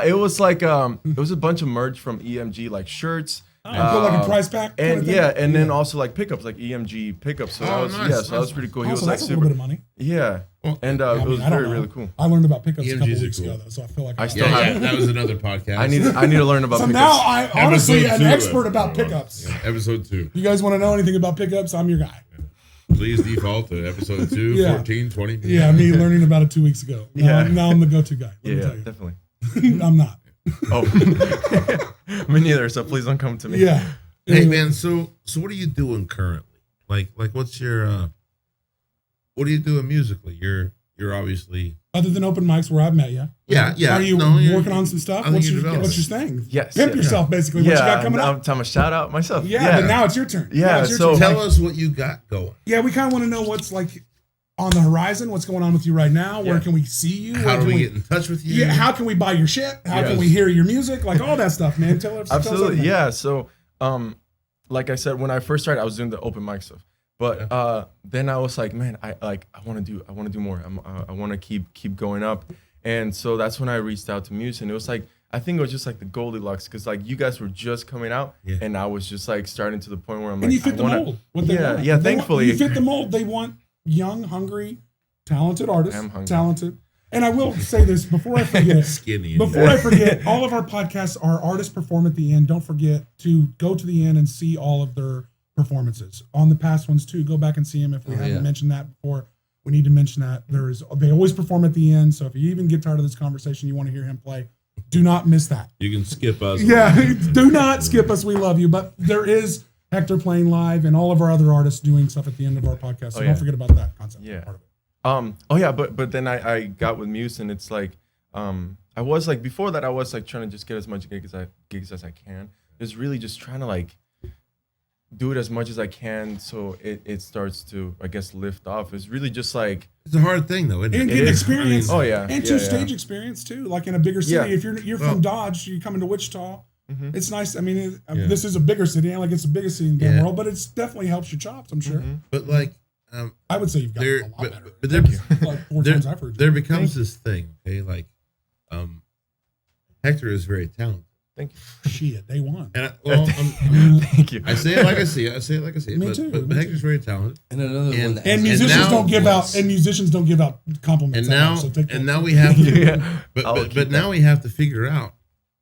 It was like it was a bunch of merch from EMG, like shirts. Put like a prize pack? kind And of thing? yeah, and then also like pickups, like EMG pickups. So that Oh, was nice, yeah, so that was nice. pretty cool. He Oh, was so like that's a little super, bit of money. yeah, Well, and I it mean, was I don't very know. really cool. I learned about pickups a couple EMGs are weeks cool. ago, though, so I feel like I I still Yeah, have- that was another podcast. I need to learn about So pickups. now I honestly Episode am an 2. expert about pickups. Yeah, episode 2. You guys want to know anything about pickups? I'm your guy. Please default to episode 2, Yeah. 14, 20. Yeah, me learning about it 2 weeks ago. Yeah. Now I'm the go-to guy. Let me yeah, tell you. definitely. I'm not. Oh, me neither. So please don't come to me. Yeah. Hey man, so what are you doing currently? Like what's your what are you doing musically? You're obviously Other than open mics where I've met you. yeah. Are you you're working on some stuff? I think What's you're your developing. thing? Yes, Pimp yeah. yourself, basically. What you got coming up? I'm a shout out myself. Yeah, but now it's your turn. Yeah, Now it's your so- turn. Tell us what you got going. Yeah, we kind of want to know what's like on the horizon. What's going on with you right now? Where Yeah. can we see you? How Where do can we get in touch with you? Yeah, how can we buy your shit? How Yes. can we hear your music? Like all that stuff, man. Tell us. Absolutely, everything. yeah. So, like I said, when I first started, I was doing the open mic stuff, but then I was like, man, I want to do more. I want to keep going up, and so that's when I reached out to Muse, and it was like, I think it was just like the Goldilocks, because like you guys were just coming out, Yeah. and I was just like starting to the point where I'm And like, you fit I the wanna- mold. What they Yeah, want. yeah. They Thankfully, want, you fit the mold. They want young, hungry, talented artists. I'm hungry. Talented. And I will say this before I forget. Skinny. Before I forget, all of our podcasts are artists perform at the end. Don't forget to go to the end and see all of their performances. On the past ones too, go back and see them. If we haven't mentioned that before, we need to mention that. They always perform at the end. So if you even get tired of this conversation, you want to hear him play, do not miss that. You can skip us. Yeah, do not skip us. We love you. But there is Hector playing live and all of our other artists doing stuff at the end of our podcast. So don't forget about that concept. Yeah. Part of it. Oh yeah, but then I got with Muse, and it's like I was like, before that I was like trying to just get as much gigs as I can. It's really just trying to like do it as much as I can, so it starts to, I guess, lift off. It's really just like, It's a hard thing though, isn't And it? get is. experience. Oh, yeah. And Yeah, stage yeah. experience too, like in a bigger city. Yeah. If you're Well- from Dodge, you come into Wichita. Mhm. It's nice. I mean, Yeah. this is a bigger city, and like it's the biggest city in the Yeah. world, but it's definitely helps your chops. I'm sure. But like, I would say you've got there, a lot but, better. but there, Like 4 there, times I've heard. there becomes this thing, okay? Like, Hector is very talented, thank you, Shit, day one. and I'm, thank you. I say it like I see it. I say it like I see it. Me but, too, but me Hector's very talented, And another And- one that And has musicians now- don't give out. voice. And musicians don't give out compliments. and that now much, so take that. and now we have to. Yeah. But I'll but, keep but that. now we have to figure out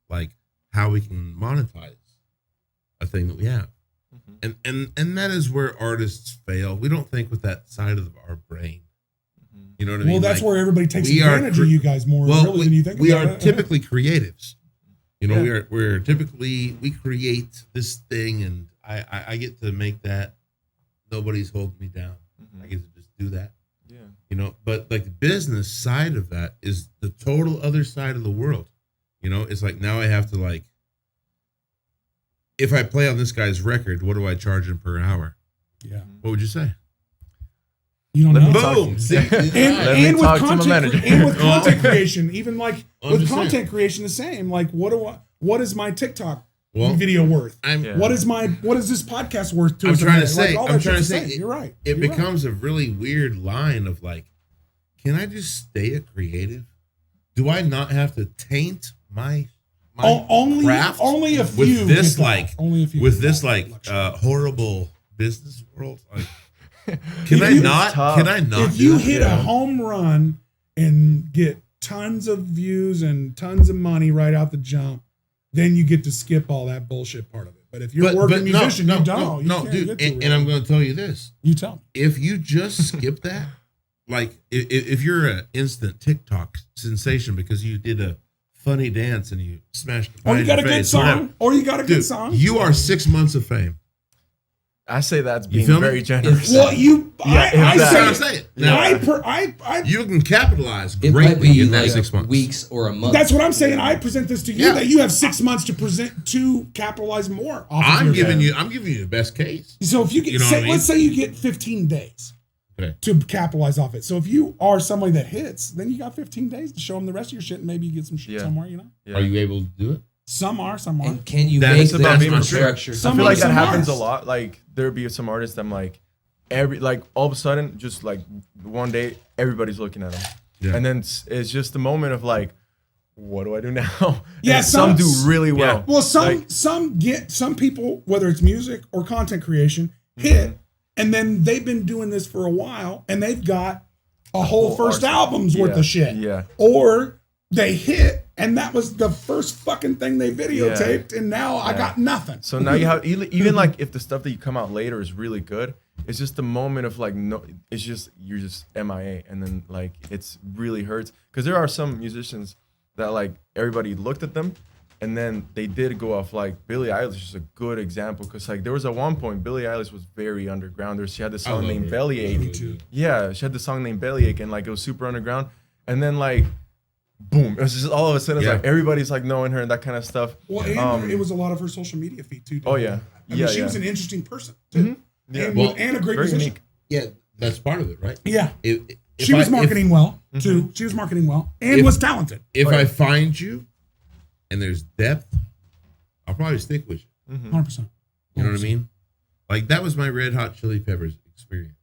like how we can monetize a thing that we have, and that is where artists fail. We don't think with that side of our brain. You know what I mean? Well, that's Like, where everybody takes we are advantage cre- of you guys more well, really than you think. we about are it. typically creatives. You know, Yeah. we're typically we create this thing, and I get to make that. Nobody's holding me down. I get to just do that. Yeah. You know, but like the business side of that is the total other side of the world. You know, it's like now I have to like, if I play on this guy's record, what do I charge him per hour? Yeah, What would you say? you don't Let me know. talk- Boom. See, And, Let me and with talk to my content, manager. and with content creation, even like I'm with just saying. content creation, the same. Like, what is my TikTok Well, video worth? I'm. Yeah. What is this podcast worth to I'm us? trying to Like, say. all I'm that trying to shit's the say. same. You're right. It You're right. becomes a really weird line of like, can I just stay a creative? Do I not have to taint my only craft only a few with this get that. like only a few with get this that like luxury. horrible business world? Like, If can I you- not? tough. Can I not? if do you that? hit a home run and get tons of views and tons of money right out the jump, then you get to skip all that bullshit part of it. But if you're a working musician, you don't. You no, can't dude. get to And, it. and I'm going to tell you this: You tell me. if you just skip that, like if you're an instant TikTok sensation because you did a funny dance and you smashed, the Or pie you in got a your good face, whatever. song. Or you got a good Dude, song. you are 6 months of fame. I say that's You being feel me? very generous. Well, you. Yeah, I exactly. That's what I'm say. saying. Now, I you can capitalize It greatly might be in that like 6 months. weeks or a month. That's what I'm saying. I present this to you Yeah. that you have 6 months to present to capitalize more. Off of I'm your giving game. you the best case. So if you get, You know what I mean? let's say you get 15 days Okay. to capitalize off it. So if you are somebody that hits, then you got 15 days to show them the rest of your shit, and maybe you get some shit Yeah. somewhere. You know, Yeah. Are you able to do it? some are, some aren't. And can you That make is the about being infrastructure? I Some feel are, like that some happens a aren't. lot. Like there'd be some artists I'm like, all of a sudden, just like one day, everybody's looking at them, Yeah. and then it's just the moment of like, what do I do now? Yeah, And some do some- really well. Well, Like, some people, whether it's music or content creation, hit, and then they've been doing this for a while, and they've got a whole whole first arsenal. album's worth Yeah, of shit. yeah. Or they hit, and that was the first fucking thing they videotaped, and now I got nothing. So now you have even like if the stuff that you come out later is really good, it's just the moment of like no, it's just you're just MIA, and then like it's really hurts because there are some musicians that like everybody looked at them, And then they did go off like Billie Eilish is a good example because like there was at one point Billie Eilish was very underground. She had this song named Bellyache. Me too. Yeah, she had this song named Bellyache and like it was super underground. And then like boom, it was just all of a sudden it's like everybody's like knowing her and that kind of stuff. Well, and it was a lot of her social media feed too. Oh yeah. I mean, she was an interesting person too. Yeah. And a great very musician. unique. Yeah, that's part of it, right? Yeah. If She was marketing well Mm-hmm. too. She was marketing well and was talented. If I find you and there's depth, I'll probably stick with you. 100%. You know what I mean? Like that was my Red Hot Chili Peppers experience.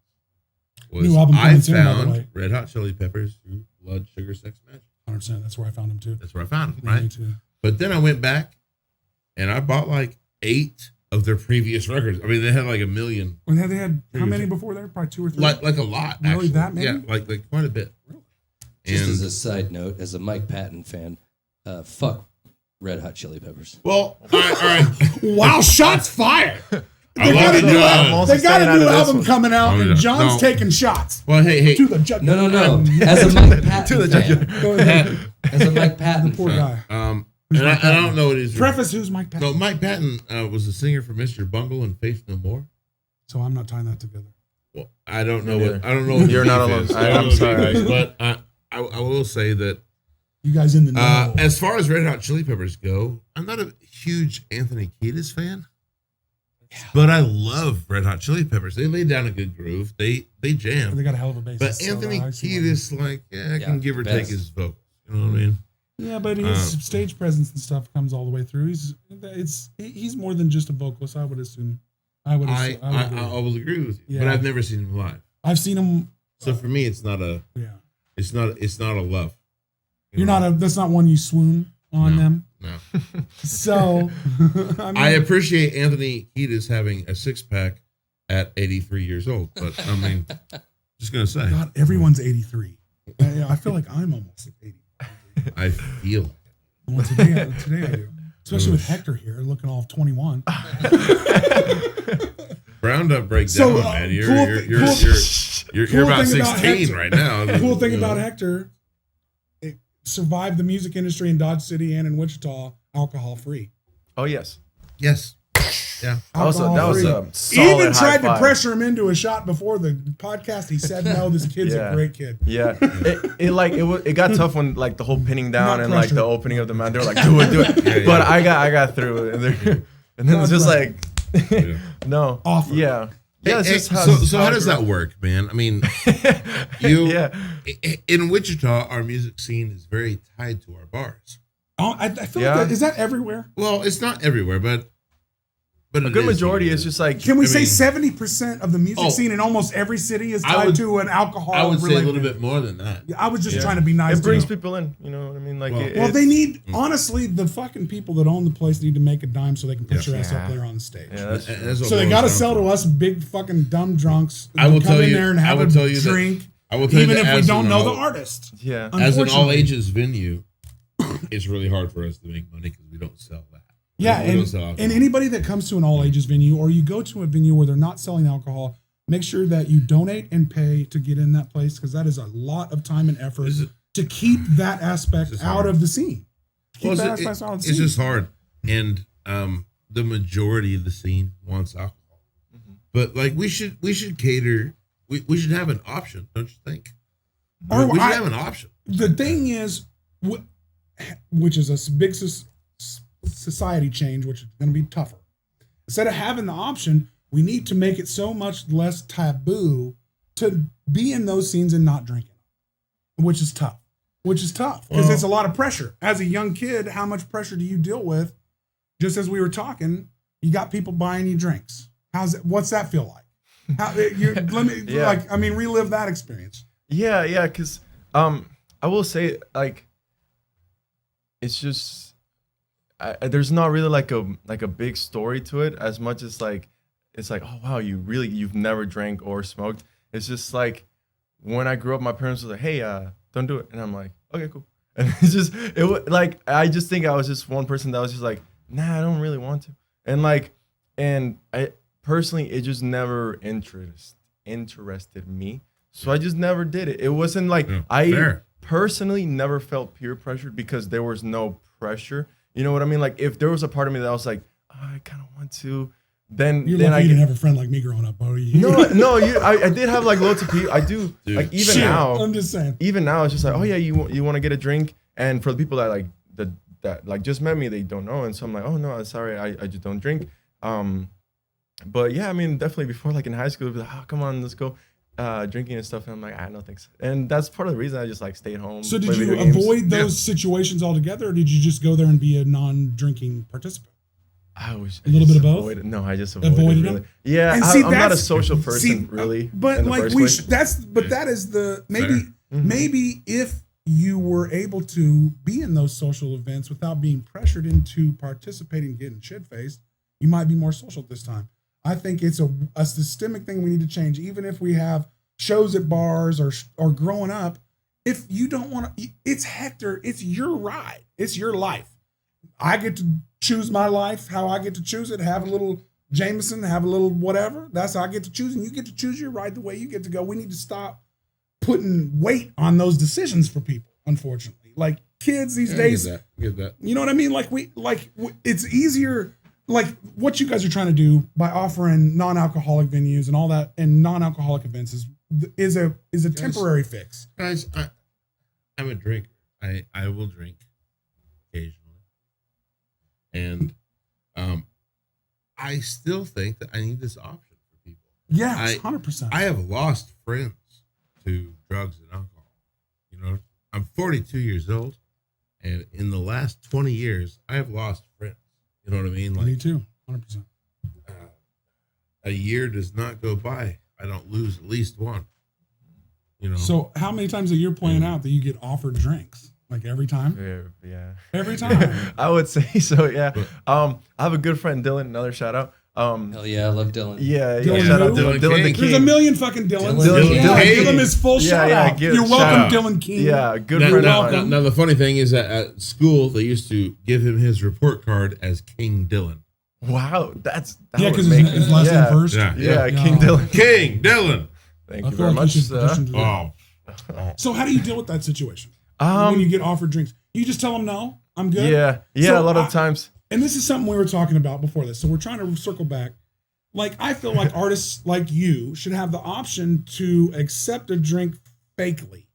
New album I coming soon, by the found way. Red Hot Chili Peppers through Blood Sugar Sex Magic. 100%. That's where I found him too. That's where I found them, Me right? too. But then I went back and I bought like 8 of their previous records. I mean, they had like 1 million, Well, they had how many before there? Probably 2 or 3. like a lot. Really, Actually. that many? Yeah, like quite a bit. Just And- as a side note, as a Mike Patton fan, fuck Red Hot Chili Peppers. well, all right. Wow, shots fired. I got love a it. new No, album. They got staying a out new of this album one. coming out, Oh, and yeah. John's No. taking shots Well, hey, to the judge. No. As a Mike Patton To the fan. Go ahead. As a Mike Patton Poor fan. guy. and I don't know what his Preface: Who's Mike Patton? No, Mike Patton was the singer for Mr. Bungle and Faith No More. So I'm not tying that together. Well, I don't know Me what neither. What You're the not beef alone. is. I'm I don't know what the sorry. beef is, but I will say that You guys in the know? as far as Red Hot Chili Peppers go, I'm not a huge Anthony Kiedis fan, but I love Red Hot Chili Peppers. They laid down a good groove. They jam. They got a hell of a bassist. But so Anthony I see why. Kiedis, like, I can Yeah, give or best. take his vocals. You know what I mean? Yeah, but his stage presence and stuff comes all the way through. He's more than just a vocalist. I would assume. I would I agree. will agree with you, but Yeah. I've never seen him live. I've seen him. So for me, it's not a Yeah, it's not a love. you're not a. That's not one you swoon on No. them. No. So I mean, I appreciate Anthony Kiedis having a 6-pack at 83 years old, but I mean, just gonna say, not everyone's 83. I feel like I'm almost 80. I feel like it. Well, today I do. Especially with Hector here, looking all 21. Round up breakdown, So, man. You're cool you're thi- you're, cool- you're, cool you're about thing about 16 Hector- right now. The cool thing You know. about Hector, it survived the music industry in Dodge City and in Wichita alcohol free. Oh yes. Yes. Yeah. That was a solid Even high tried to five. pressure him into a shot before the podcast. He said, "No, this kid's Yeah. a great kid." Yeah, it got tough when like the whole pinning down Not and like pressure. the opening of the man. They were like, do it. Yeah, yeah. But I got through it, and then it's just like, Yeah. no, Offer. yeah, yeah. It's Hey, just so how does that work, man? I mean, Yeah. in Wichita, our music scene is very tied to our bars. Oh, I feel Yeah. like is that everywhere? Well, it's not everywhere, but A good majority is just like Can we I say mean- 70% of the music Oh. scene in almost every city is I tied would- to an alcohol? I would say a little related- bit more than that. I was just Yeah. trying to be nice. it brings to you. people in. You know what I mean? Like, Well- Well, they need honestly the fucking people that own the place need to make a dime so they can put Yeah. your ass up Yeah. there on the stage. Yeah, that's That's what So they boils got to down sell to us big fucking dumb drunks. I will come tell in you- there and I have will a tell you that- drink, I will tell you even that if we as don't an know the all- artist. yeah. As an all Unfortunately. ages venue, it's really hard for us to make money because we don't sell that. Yeah, We don't and, sell alcohol. and anybody that comes to an all ages venue or you go to a venue where they're not selling alcohol, make sure that you donate and pay to get in that place because that is a lot of time and effort Is it- to keep that aspect It's just out hard. of the scene. Keep Well, that it's, aspect out of the it's scene. just hard, and the majority of the scene wants alcohol. But like we should cater. We should have an option, don't you think? Or we should I- have an option. The thing is, which is a big society change, which is going to be tougher. Instead of having the option, we need to make it so much less taboo to be in those scenes and not drinking, which is tough. Because Well- it's a lot of pressure. As a young kid, how much pressure do you deal with? Just as we were talking, you got people buying you drinks. What's that feel like? Relive that experience. Yeah, because I will say like it's just there's not really like a big story to it as much as like it's like, oh wow, you've never drank or smoked. It's just like when I grew up, my parents were like, hey, don't do it, and I'm like, okay, cool. And it's just like I just think I was just one person that was just like, nah, I don't really want to, and I personally it just never interested me. So I just never did it. It wasn't like Yeah, I fair. personally never felt peer pressured because there was no pressure. You know what I mean? Like if there was a part of me that was like, oh, I kind of want to, then You're then lucky you didn't have a friend like me growing up, Bodie. no, I did have like loads of people. I do. Dude. Like even Shit, now, I'm just saying. even now it's just like, oh yeah, you want to get a drink, and for the people that like that like just met me, they don't know, and so I'm like, oh no, sorry, I just don't drink. But yeah, I mean, definitely before, like in high school, it'd be like, oh come on, let's go drinking and stuff, and I'm like, no thanks. And that's part of the reason I just like stayed home. So play did you video games. avoid those situations altogether, or did you just go there and be a non-drinking participant? I was A little bit of both? No, I just Avoided avoided them? really. Yeah, And see, I'm not a that's- social person, See, really. But in the like first we, place. that is the maybe Mhm. maybe if you were able to be in those social events without being pressured into participating, getting shit faced, you might be more social this time. I think it's a systemic thing we need to change. Even if we have shows at bars or growing up, if you don't want to, it's Hector. It's your ride. It's your life. I get to choose my life, how I get to choose it. Have a little Jameson, have a little whatever. That's how I get to choose, and you get to choose your ride the way you get to go. We need to stop putting weight on those decisions for people. Unfortunately, like kids these days, Get that. you know what I mean? It's easier. Like what you guys are trying to do by offering non-alcoholic venues and all that, and non-alcoholic events is a temporary fix. Guys, I'm a drinker. I will drink occasionally. And I still think that I need this option for people. Yeah, I- 100%. I have lost friends to drugs and alcohol. You know, I'm 42 years old, and in the last 20 years, I have lost friends. You know what I mean? Me Like too, 100%. a year does not go by I don't lose at least one. You know. So how many times a year playing out that you get offered drinks? Like every time? Yeah. Every time. I would say so, yeah. I have a good friend, Dylan, another shout out. Hell yeah, I love Dylan. Yeah, Dylan shout out who? Dylan. Dylan Dylan the King. King. There's a million fucking Dylans. Dylan Yeah, King. give him his full Yeah, shout yeah, out. give- You're shout welcome, out. Dylan King. Yeah, good now, friend now, of mine. now the funny thing is that at school they used to give him his report card as King Dylan. Wow, that Yeah, would because make his last name first. Yeah. Yeah, King Dylan. King Dylan. Thank I you feel very like much. you should listen to that. Oh, So how do you deal with that situation when you get offered drinks? You just tell them no, I'm good. Yeah, So a lot of times. And this is something we were talking about before this. So we're trying to circle back. Like I feel like artists like you should have the option to accept a drink fakely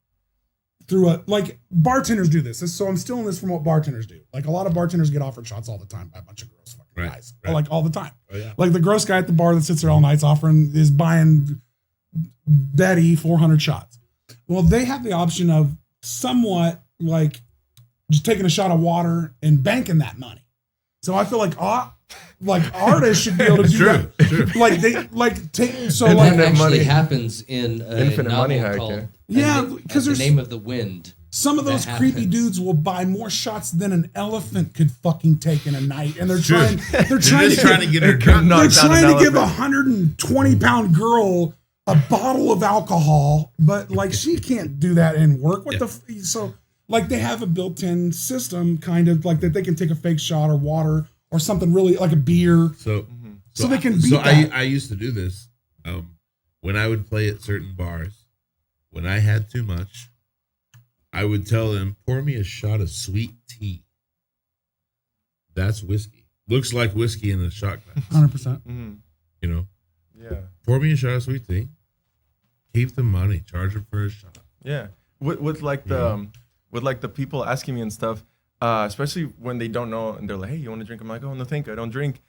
through like bartenders do this. So I'm stealing this from what bartenders do. Like a lot of bartenders get offered shots all the time by a bunch of gross fucking guys. right. Like all the time. Oh, yeah. Like the gross guy at the bar that sits there all night is buying Betty 400 shots. Well, they have the option of somewhat like just taking a shot of water and banking that money. So I feel like artists should be able to do True, that. true. Like they like take so And like That Infinite actually money. happens in a Infinite novel money hack, called yeah. Yeah, At the- 'cause At there's- the Name of the Wind. some of those that creepy happens. dudes will buy more shots than an elephant could fucking take in a night, and they're True. trying They're to just trying to get her It could drunk. not- they're knock down trying an to give a elephant. 120-pound girl a bottle of alcohol, but like she can't do that and work. What the so like they have a built-in system kind of like that they can take a fake shot or water or something really like a beer. So they can beat So that. I used to do this when I would play at certain bars. When I had too much, I would tell them, pour me a shot of sweet tea. That's whiskey. Looks like whiskey in a shot glass. 100%. You know, Yeah. pour me a shot of sweet tea. Keep the money. Charge them for a shot. Yeah, with like the people asking me and stuff, especially when they don't know and they're like, "Hey, you want to drink?" I'm like, "Oh no, thank you, I don't drink."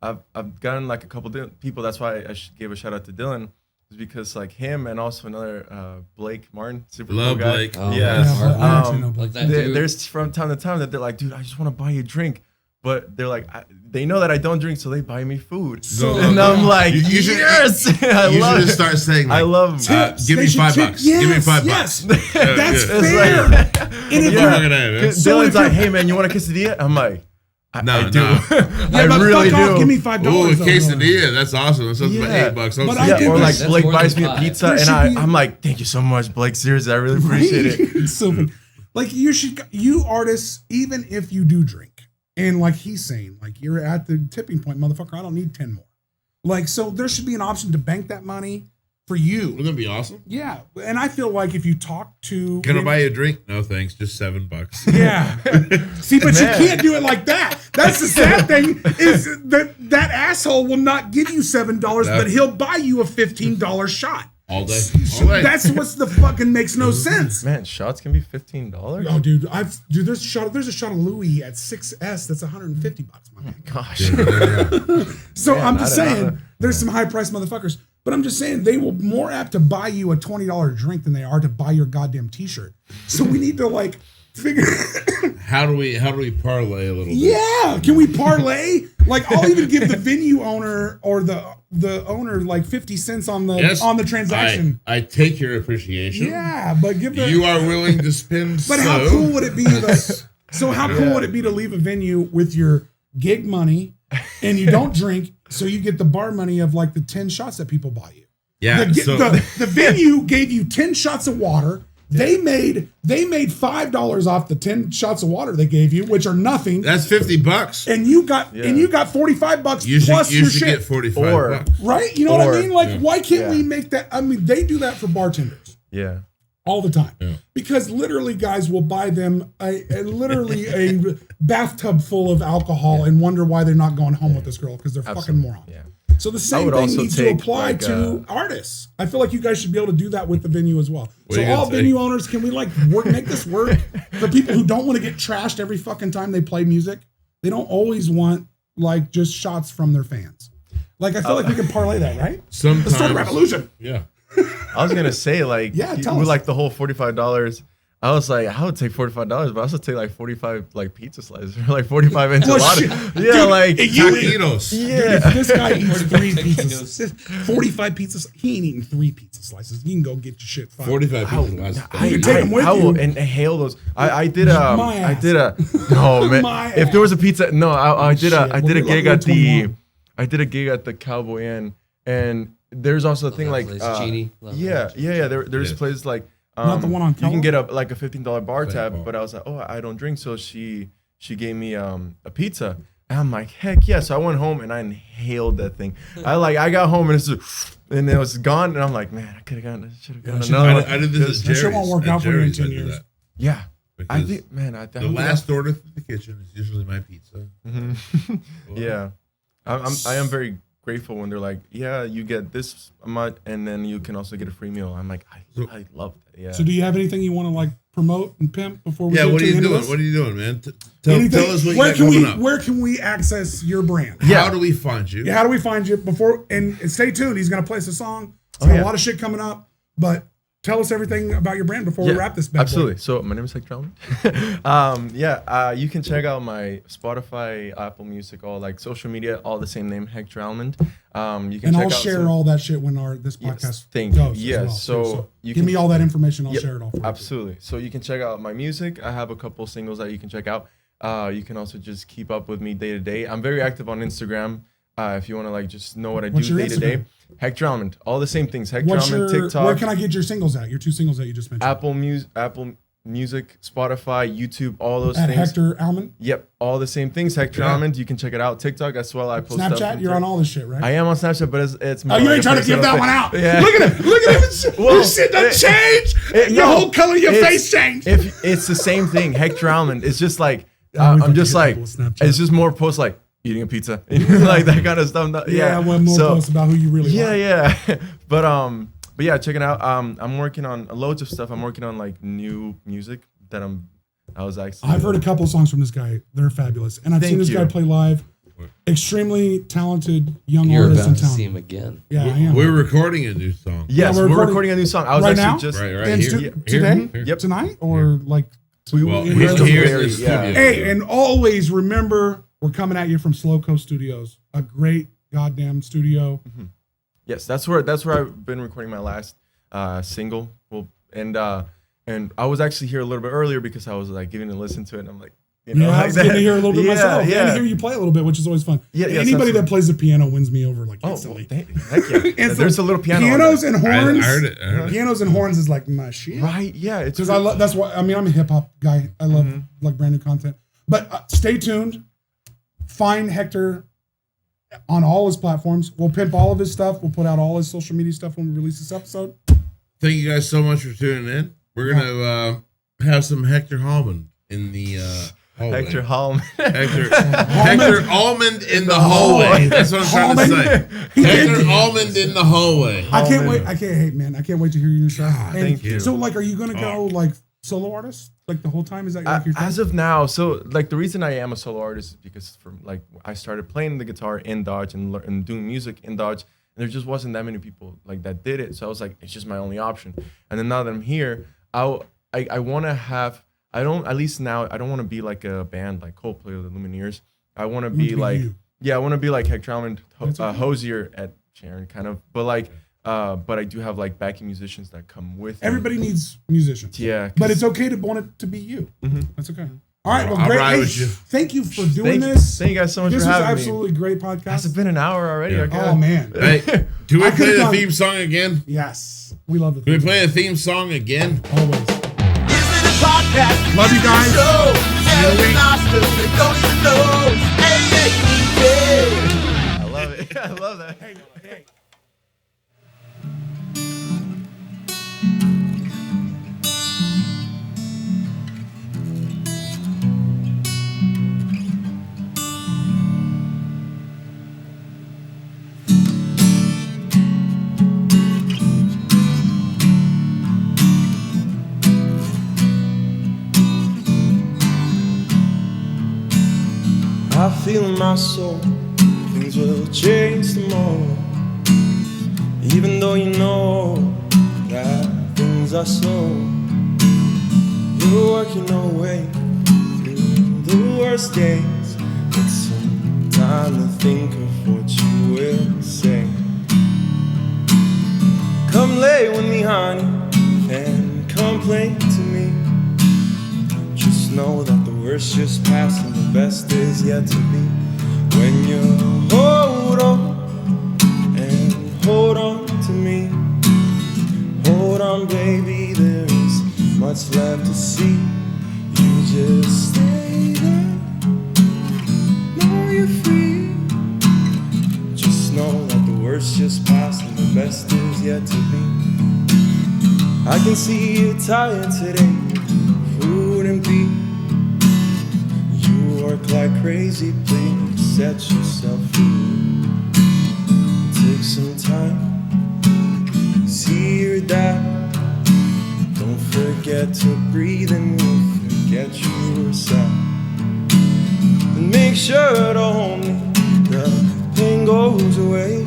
I've gotten like a couple people. That's why I gave a shout out to Dylan, is because like him and also another Blake Martin, super Love cool guy. Blake. Oh, Yeah, I actually know Like Blake. that dude. there's from time to time that they're like, "Dude, I just want to buy you a drink." But they're like, they know that I don't drink, so they buy me food. So- and I'm like, You should- yes, I You love should it. just start saying, like, I love Tips. give They me should $5. tip- Give me yes, $5. yes. That's Yeah. It's fair. like- And if Yeah. you're- Dylan's if like, you're- "Hey man, you want a quesadilla?" I'm like, I No, do. no. I but really fuck off, do. give me $5. Oh, a though, quesadilla. That's awesome. That's something Yeah. about $8. But Also. I do or like That's Blake more buys than me a five. pizza, There and should be- I'm like, "Thank you so much, Blake. Seriously, I really appreciate it." It's so funny. Like you artists, even if you do drink, and like he's saying, like you're at the tipping point, motherfucker. I don't need 10 more. Like so, there should be an option to bank that money for you. Wouldn't that be awesome? Yeah, and I feel like if you talk to, Can I buy you a drink? No, thanks. Just $7. Yeah. See, but you can't do it like that. That's the sad thing is that asshole will not give you $7, but he'll buy you a $15 shot. All day. That's what's the fucking makes no sense. Man, shots can be $15. Oh, dude, there's a shot of Louis at 6S that's $150, my man. Gosh. So Man, I'm just saying, there's some high price motherfuckers, but I'm just saying they will more apt to buy you a $20 drink than they are to buy your goddamn t-shirt. So we need to like figure. How do we parlay a little bit? Yeah, can we parlay? Like I'll even give the venue owner or the owner like 50 cents on the transaction. I take your appreciation. Yeah, but give the You are willing to spend. But how cool would it be? How cool would it be to leave a venue with your gig money and you don't drink, so you get the bar money of like the 10 shots that people buy you? Yeah. The venue gave you 10 shots of water. They made $5 off the 10 shots of water they gave you, which are nothing. That's $50. And you got $45 plus your should shit. get $45. Right? You know what I mean? Like, why can't we make that? I mean, they do that for bartenders. Yeah. All the time. Yeah. Because literally guys will buy them a bathtub full of alcohol and wonder why they're not going home with this girl because they're fucking morons. Yeah. So the same thing needs to apply to artists. I feel like you guys should be able to do that with the venue as well. So all venue owners, can we like make this work for people who don't want to get trashed every fucking time they play music? They don't always want like just shots from their fans. Like I feel like we can parlay that, right? Sometimes. Let's start a revolution. Yeah. I was gonna say like tell us. like the whole $45. I was like, I would take $45, but I also take like 45 like pizza slices or like 45 enchiladas. Dude, like taquitos. Yeah. If this guy eats 3 pizzas, 45 pizzas, he ain't eating 3 pizza slices. You can go get your shit. 45 pizza I you. will inhale those. I did My ass. no man. My If there was a pizza, no, I did Shit. a gig We're at the 21. I did a gig at the Cowboy Inn, and there's also a thing like Genie. There's places like Not the one on you can Cowboy? get like a $15 bar tab, bar. but I was like, oh, I don't drink, so she gave me a pizza. And I'm like, heck yeah! So I went home and I inhaled that thing. I got home and it was gone, and I'm like, man, I should have gotten another one. I did this at That shit Jerry's. won't work At out for you in Jerry's, 10 I did years. that. Yeah, I Because think, man, the last order through the kitchen is usually my pizza. Yeah, I am very grateful when they're like, yeah, you get this amount, and then you can also get a free meal. I'm like, I love that. Yeah. So do you have anything you want to like promote and pimp before we Yeah, get what to are you the end of doing? this? What are you doing, man? Tell us what you where got can coming we up. where can we access your brand? Yeah. How do we find you? Yeah, how do we find you before and stay tuned. He's gonna play us a song. It's Oh, got yeah. a lot of shit coming up, but tell us everything about your brand before we wrap this bad boy. Absolutely. So my name is Hector Almend. You can check out my Spotify, Apple Music, all like social media, all the same name, Hector Almend. You can And check I'll out share all that shit when this Yes, podcast thank you. goes. as Yes, well, so too. you give can- me all that information. I'll Yep, share it all for you. Absolutely. So you can check out my music. I have a couple singles that you can check out. You can also just keep up with me day to day. I'm very active on Instagram. If you want to like just know what I What's do your day to day, Instagram? Hector Almend. All the same things. Hector What's Almend, your, TikTok, where can I get your singles at? Your 2 singles that you just mentioned. Apple Music, Spotify, YouTube, all those At things. Hector Almend. Yep, all the same things. Hector Almend. You can check it out. TikTok as well. I post stuff Snapchat, from you're on all this shit, right? I am on Snapchat, but it's Oh, more you like ain't a trying to give personal that one thing. out. Yeah. Look at him. Look at him. Whoa. Your shit done changed. The no, whole color of your it's- face changed. If it's the same thing, Hector Almend. It's just like Oh, we I'm just forget like people with Snapchat. it's just more posts like eating a pizza, like that kind of stuff. yeah, one more post about who you really are. Yeah. but yeah, check it out. I'm working on loads of stuff. I'm working on like new music that I was actually. I've heard a couple of songs from this guy. They're fabulous. And I've Thank seen this you. guy play live. Extremely talented young You're artist in about to town. see him again. Yeah, I am. We're recording a new song. Yes, Yeah, we're we're recording- recording a new song. I was Right actually now? just Right And here. today? Here. Yep. Tonight? Or like... Well, we- we're we're here in very- the studio. yeah. Hey, and always remember, we're coming at you from Slow Coast Studios. A great goddamn studio. Yes, that's where I've been recording my last single. Well, and I was actually here a little bit earlier because I was like giving a listen to it, and I'm like, you know, Yeah, I like was getting that. to hear a little bit Yeah, myself. yeah. And to hear you play a little bit, which is always fun. Yeah, And yes, anybody that absolutely. plays the piano wins me over like Oh, instantly. heck yeah! Instantly. There's a little piano. on Pianos there. and I horns. heard it. I heard it. Pianos and horns is like my shit. Right? Yeah, it's Because I love. That's why. I mean, I'm a hip hop guy. I love like brand new content. But stay tuned. Find Hector on all his platforms. We'll pimp all of his stuff. We'll put out all his social media stuff when we release this episode. Thank you guys so much for tuning in. We're gonna have some Hector Almend in the hallway. Hector Almend. Hector Almend in the hallway. That's what I'm trying to say. Hector Almend in the hallway. I can't wait. I can't wait to hear your show. Thank you. So, like, are you gonna go like solo artist like the whole time? Is that like your thing? As of now? So, like, the reason I am a solo artist is because from like I started playing the guitar in Dodge and doing music in Dodge, and there just wasn't that many people like that did it. So I was like, it's just my only option. And then now that I'm here, I want to have. I don't want to be like a band like Coldplay or the Lumineers. I want to be like I want to be like Hector Almend, Hosier at Sharon kind of, but like. But I do have like backing musicians that come with me. Everybody needs musicians. Yeah. But it's okay to want it to be you. Mm-hmm. That's okay. All right. Well, I'll great. ride Hey, with you. thank you for doing this. Thank you guys so much This for was having me. absolutely great podcast. Has it been an hour already? Yeah. Okay. Oh, man. Hey, do we I play could've the done- theme song again? Yes. We love it. Do we play the theme song again? Always. Podcast. Love you guys. Show. See I love it. I love that. Hey. I feel in my soul things will change tomorrow. Even though you know that things are slow, you're working your way through the worst days. Get some time to think of what you will say. Come lay with me, honey, and complain to me. Just know that the worst just passed and the best is yet to be. When you hold on and hold on to me, hold on, baby, there is much left to see. You just stay there, know you're free. Just know that the worst just passed and the best is yet to be. I can see you tired today, food and beat. You work like crazy, please set yourself free. Take some time, see your dad. Don't forget to breathe and you'll forget yourself. And make sure to hold me, the pain goes away.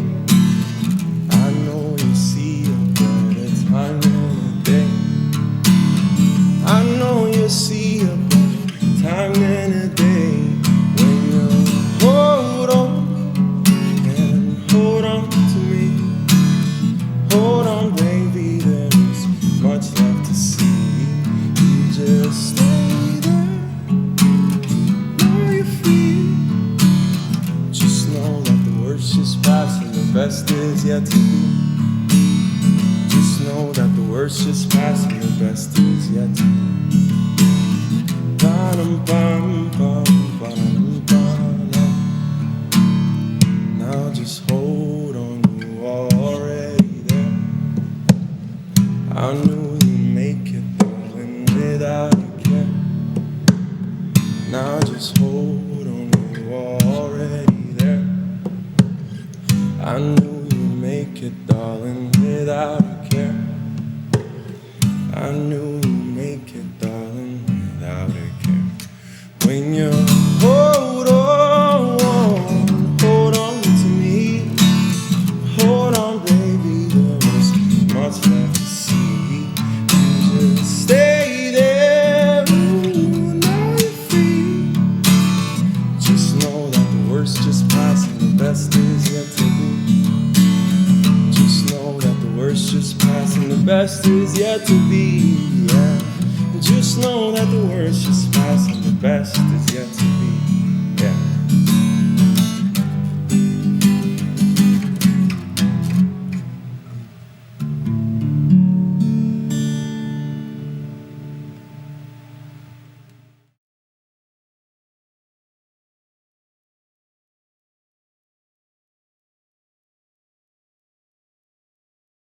I know you see a better time in the day. I know you see a better time in a day. When you hold on and hold on to me, hold on, baby, there is much left to see. You just stay there, know you're free. Just know that the worst just passed and the best is yet to be. Just know that the worst just passed and the best is yet to be. Now just hold on, you already there. I knew you'd make it, darling, without a care. Now just hold on, you already there. I knew you'd make it, darling, without a care. I knew you'd make it, darling, without a care. When you hold on to me, hold on, baby, there is much left to see. You just stay there, ooh, now you're free. Just know that the worst just passed and the best is yet to be. Just know that the worst just passed and the best is yet to be. Yeah. Just know that the worst just passed and the best is yet to be.